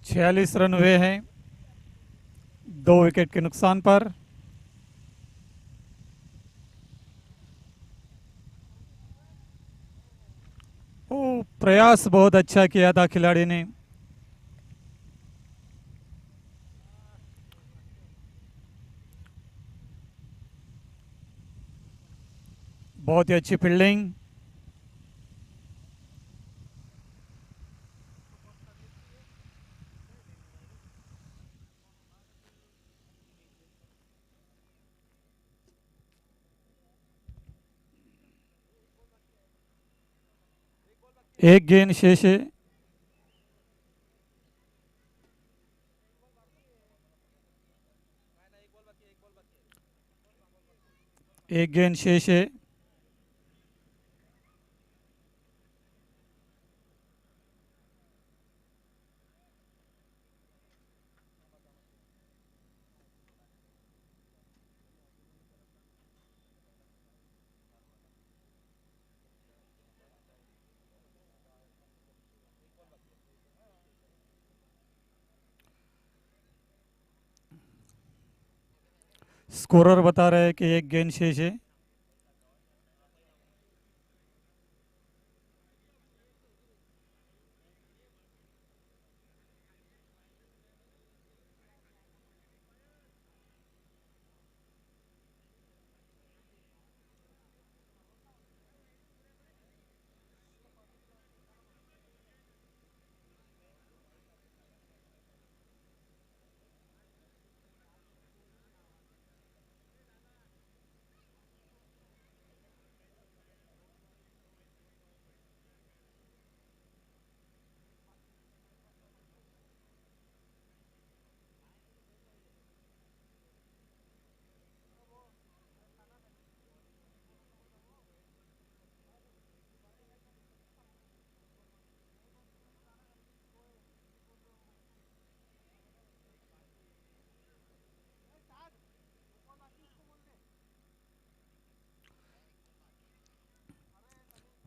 Speaker 3: छियालीस रन हुए हैं 2 विकेट के नुकसान पर। ओ, प्रयास बहुत अच्छा किया था खिलाड़ी ने। बहुत ही अच्छी फील्डिंग। एक गेंद शेष है। एक गेंद शेष है। स्कोरर बता रहे हैं कि एक गेंद शेष है।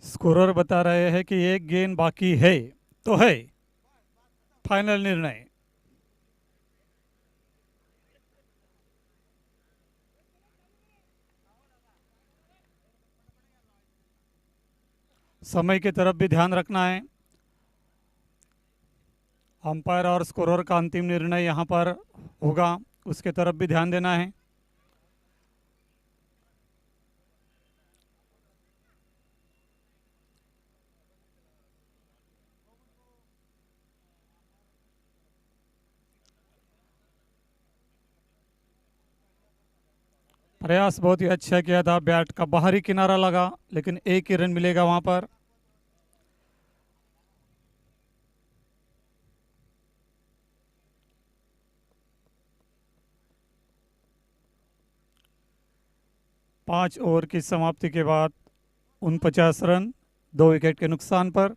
Speaker 3: स्कोरर बता रहे हैं कि एक गेंद बाकी है, तो है फाइनल निर्णय। समय की तरफ भी ध्यान रखना है। अंपायर और स्कोरर का अंतिम निर्णय यहाँ पर होगा, उसके तरफ भी ध्यान देना है। प्रयास बहुत ही अच्छा किया था, बैट का बाहरी किनारा लगा, लेकिन एक ही रन मिलेगा वहां पर। पाँच ओवर की समाप्ति के बाद 49 रन, 2 विकेट के नुकसान पर।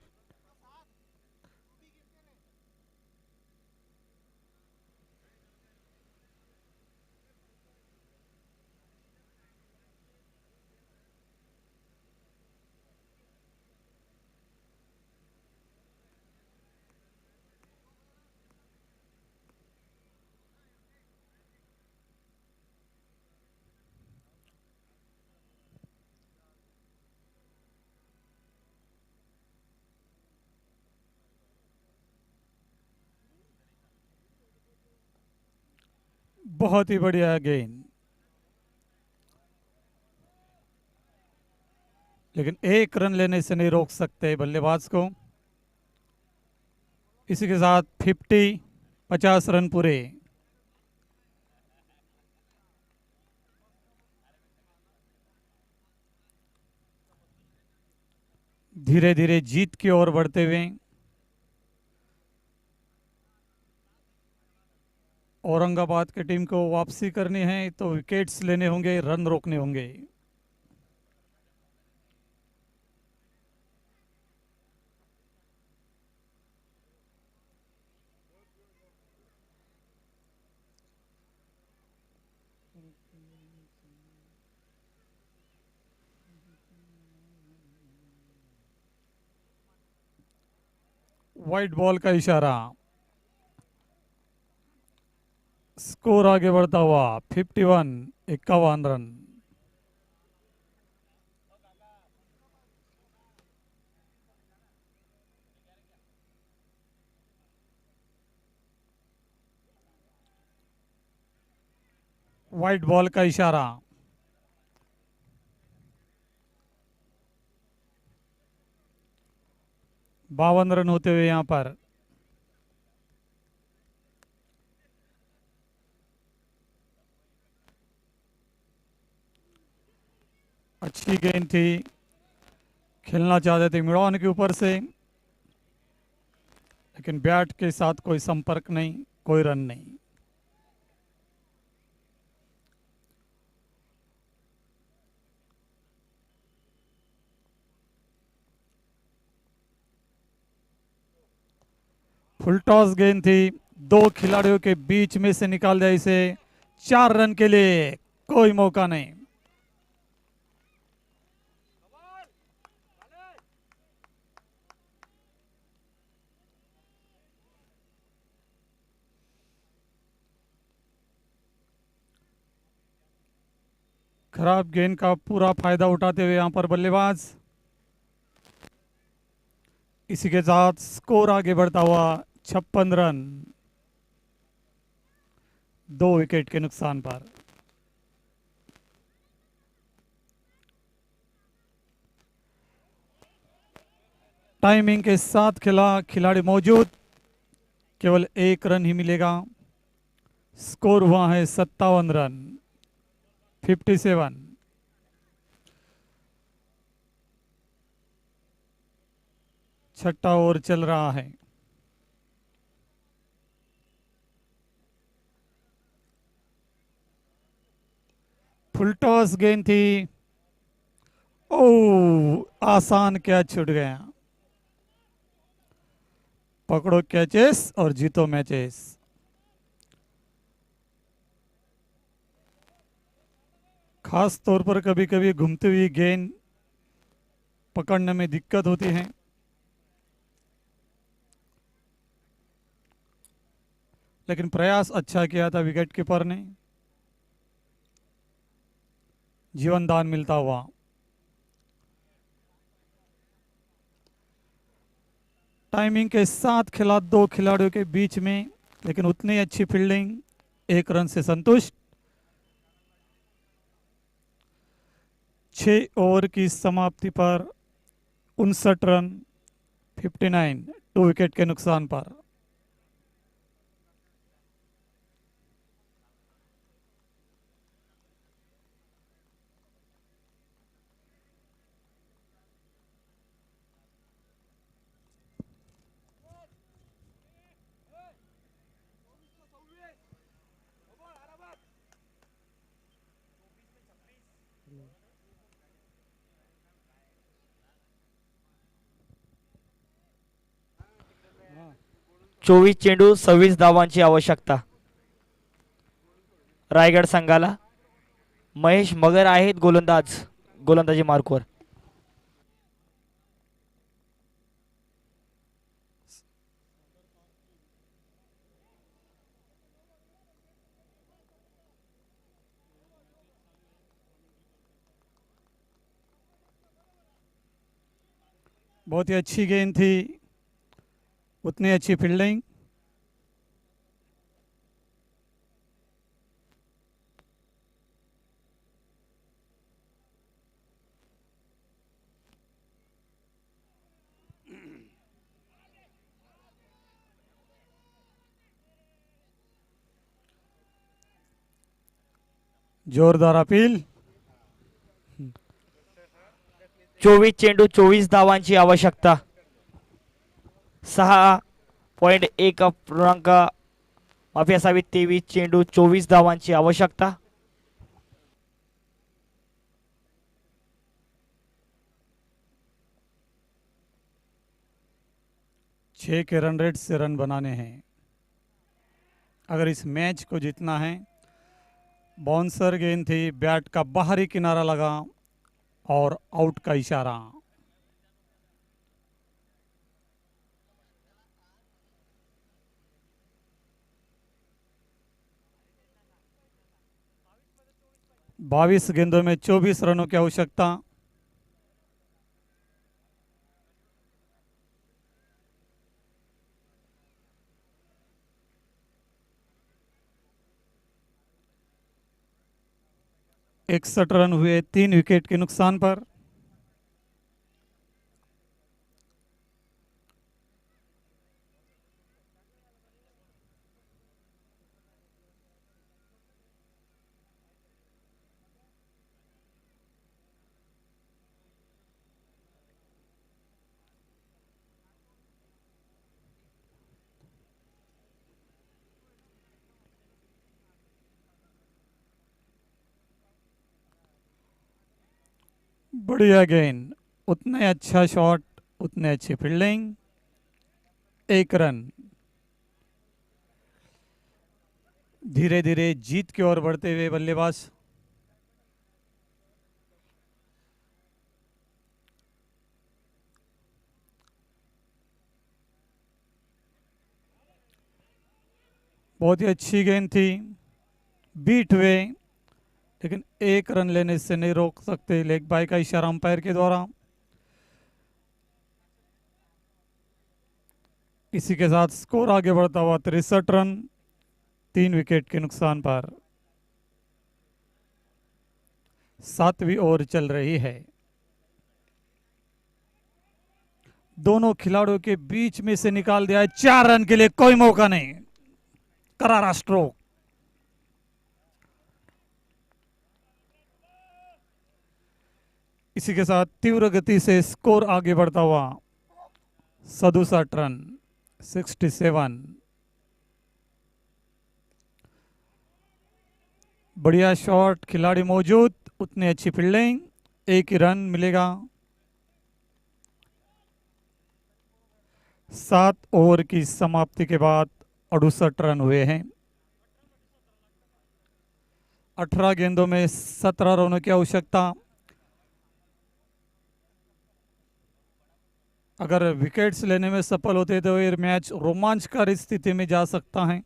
Speaker 3: बहुत ही बढ़िया गेंद, लेकिन एक रन लेने से नहीं रोक सकते बल्लेबाज को। इसी के साथ 50 रन पूरे। धीरे धीरे जीत की ओर बढ़ते हुए औरंगाबाद की टीम को वापसी करनी है तो विकेट्स लेने होंगे, रन रोकने होंगे। व्हाइट बॉल का इशारा। स्कोर आगे बढ़ता हुआ 51 रन। व्हाइट बॉल का इशारा। बावन रन होते हुए यहां पर। अच्छी गेंद थी, खेलना चाहते थे मिडॉन के ऊपर से, लेकिन बैट के साथ कोई संपर्क नहीं, कोई रन नहीं। फुल टॉस गेंद थी, 2 खिलाड़ियों के बीच में से निकाल दिया इसे। 4 रन के लिए कोई मौका नहीं। खराब गेंद का पूरा फायदा उठाते हुए यहां पर बल्लेबाज। इसी के साथ स्कोर आगे बढ़ता हुआ 56 रन, 2 विकेट के नुकसान पर। टाइमिंग के साथ खेला, खिलाड़ी मौजूद, केवल 1 रन ही मिलेगा। स्कोर हुआ है 57 रन, 57। छठा ओवर चल रहा है। फुल टॉस गेंद थी। ओ, आसान कैच छूट गया। पकड़ो कैचेस और जीतो मैचेस। खास तौर पर कभी कभी घूमती हुई गेंद पकड़ने में दिक्कत होती है, लेकिन प्रयास अच्छा किया था विकेट कीपर ने। जीवन दान मिलता हुआ। टाइमिंग के साथ खेला दो खिलाड़ियों के बीच में, लेकिन उतनी अच्छी फील्डिंग, 1 रन से संतुष्ट। 6 ओवर की समाप्ति पर 59 रन, 59, 2 विकेट के नुकसान पर।
Speaker 1: चोवीस चेंडू 26 धावांची आवश्यकता रायगड संघाला. महेश मगर आहेत गोलंदाज, गोलंदाजी मार्कवर.
Speaker 3: बहुत ही अच्छी गेंद थी, उतनी अच्छी फील्डिंग. जोरदार अपील.
Speaker 1: 24 चेंडू 24 धावांची आवश्यकता. 6.1 पूर्णांक माफी असावी. 23 चेंडू 24 धावांची आवश्यकता.
Speaker 3: छह के रन रेट से रन बनाने हैं अगर इस मैच को जीतना है. बाउंसर गेंद थी, बैट का बाहरी किनारा लगा और आउट का इशारा. बाईस गेंदों में 24 रनों की आवश्यकता. इकसठ रन हुए 3 विकेट के नुकसान पर. बढ़िया गेंद, उतने अच्छा शॉट, उतने अच्छी फील्डिंग. 1 रन. धीरे धीरे जीत की ओर बढ़ते हुए बल्लेबाज. बहुत ही अच्छी गेंद थी, बीट हुए, लेकिन 1 रन लेने से नहीं रोक सकते. लेग बाय का इशारा अंपायर के द्वारा. इसी के साथ स्कोर आगे बढ़ता हुआ 63 रन, 3 विकेट के नुकसान पर. 7वीं ओवर चल रही है. दोनों खिलाड़ियों के बीच में से निकाल दिया है. 4 रन के लिए कोई मौका नहीं. करारा स्ट्रोक. इसी के साथ तीव्र गति से स्कोर आगे बढ़ता हुआ 67 रन, 67. बढ़िया शॉट, खिलाड़ी मौजूद, उतनी अच्छी फील्डिंग. 1 ही रन मिलेगा. 7 ओवर की समाप्ति के बाद 68 रन हुए हैं. 18 गेंदों में 17 रनों की आवश्यकता. अगर विकेट्स लेने में सफल होते तो ये मैच रोमांचकारी स्थिति में जा सकता है.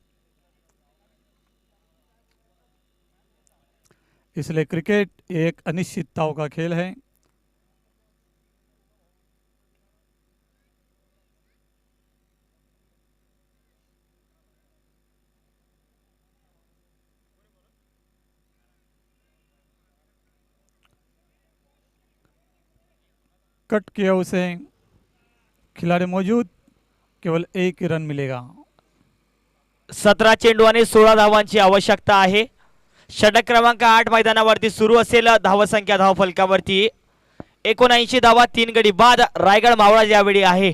Speaker 3: इसलिए क्रिकेट एक अनिश्चितताओं का खेल है. कट किया उसे, खिलाड़ी मौजूद, केवल एक ही रन मिलेगा।
Speaker 1: 17 चेंडू आणि 16 धावांची आवश्यकता आहे. षटक क्रमांक 8 मैदानावरती सुरू असेल. धावसंख्या धावफलकावरती 79 धावा, 3 गडी बाद. रायगड मावळा यावेळी आहे.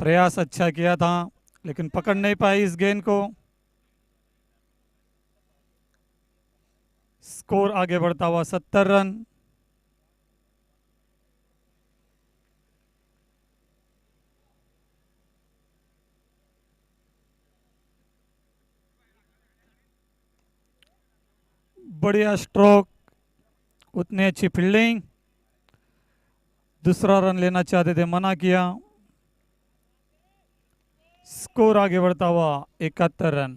Speaker 3: प्रयास अच्छा किया था लेकिन पकड़ नहीं पाई इस गेंद को। स्कोर आगे बढ़ता हुआ 70 रन। बढ़िया स्ट्रोक, उतनी अच्छी फील्डिंग। दूसरा रन लेना चाहते थे, मना किया। स्कोर आगे बढ़ता हुआ 71 रन।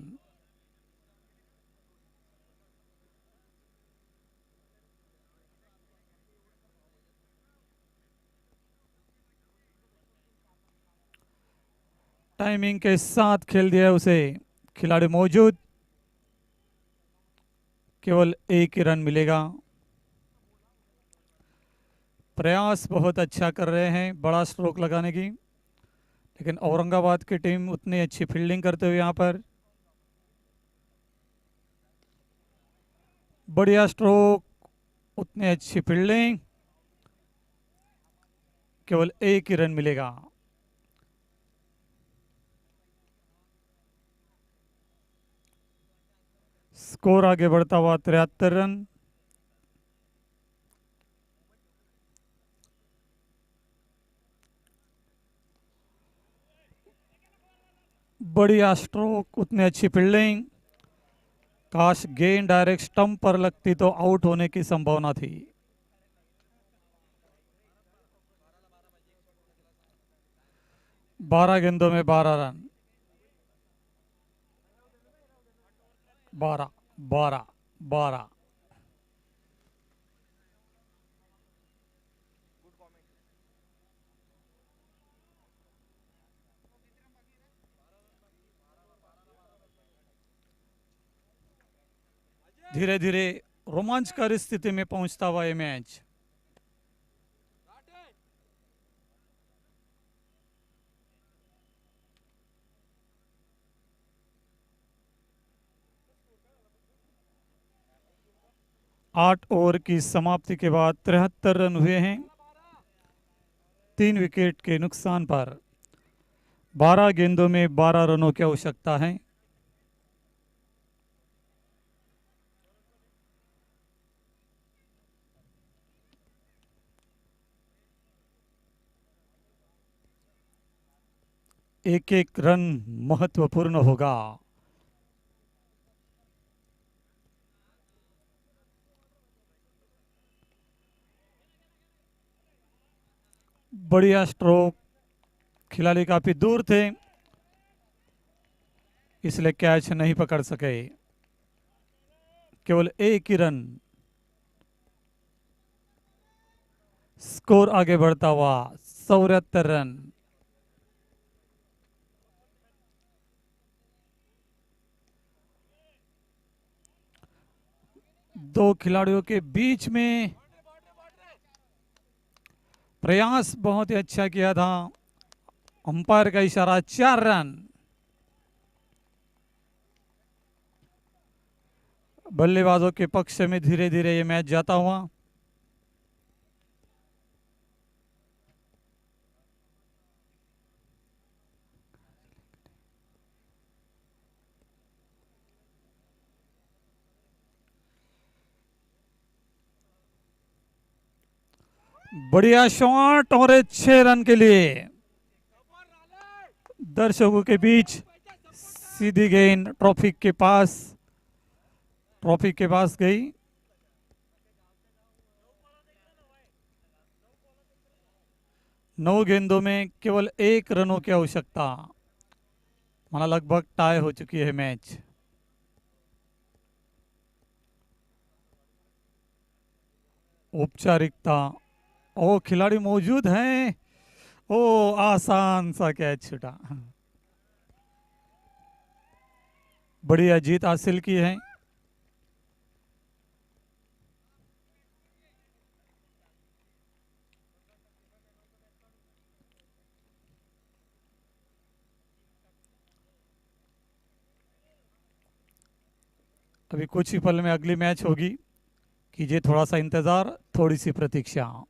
Speaker 3: टाइमिंग के साथ खेल दिया उसे, खिलाड़ी मौजूद, केवल एक ही रन मिलेगा। प्रयास बहुत अच्छा कर रहे हैं बड़ा स्ट्रोक लगाने की, लेकिन औरंगाबाद की टीम उतनी अच्छी फील्डिंग करते हुए यहाँ पर। बढ़िया स्ट्रोक, उतनी अच्छी फील्डिंग, केवल एक ही रन मिलेगा। स्कोर आगे बढ़ता हुआ 73 रन। बढ़िया स्ट्रोक, उतनी अच्छी फील्डिंग। काश गेंद डायरेक्ट स्टंप पर लगती तो आउट होने की संभावना थी। बारह गेंदों में 12 रन। 12 12 12। धीरे धीरे रोमांचकारी स्थिति में पहुंचता हुआ ये मैच। आठ ओवर की समाप्ति के बाद 73 रन हुए हैं 3 विकेट के नुकसान पर। 12 गेंदों में 12 रनों की आवश्यकता है। एक एक रन महत्वपूर्ण होगा। बढ़िया स्ट्रोक, खिलाड़ी काफी दूर थे इसलिए कैच नहीं पकड़ सके। केवल एक ही रन। स्कोर आगे बढ़ता हुआ 74 रन। दो खिलाड़ियों के बीच में प्रयास बहुत ही अच्छा किया था। अंपायर का इशारा 4 रन। बल्लेबाजों के पक्ष में धीरे धीरे ये मैच जाता हुआ। बढ़िया शॉट और 6 रन के लिए दर्शकों के बीच सीधी गेंद ट्रॉफी के पास गई। नौ गेंदों में केवल 1 रनों की आवश्यकता। माना लगभग टाई हो चुकी है मैच। औपचारिकता ओ खिलाड़ी मौजूद हैं। ओ आसान सा कैच छूटा। बढ़िया जीत हासिल की है। अभी कुछ ही पल में अगली मैच होगी। कीजिए थोड़ा सा इंतजार, थोड़ी सी प्रतीक्षा।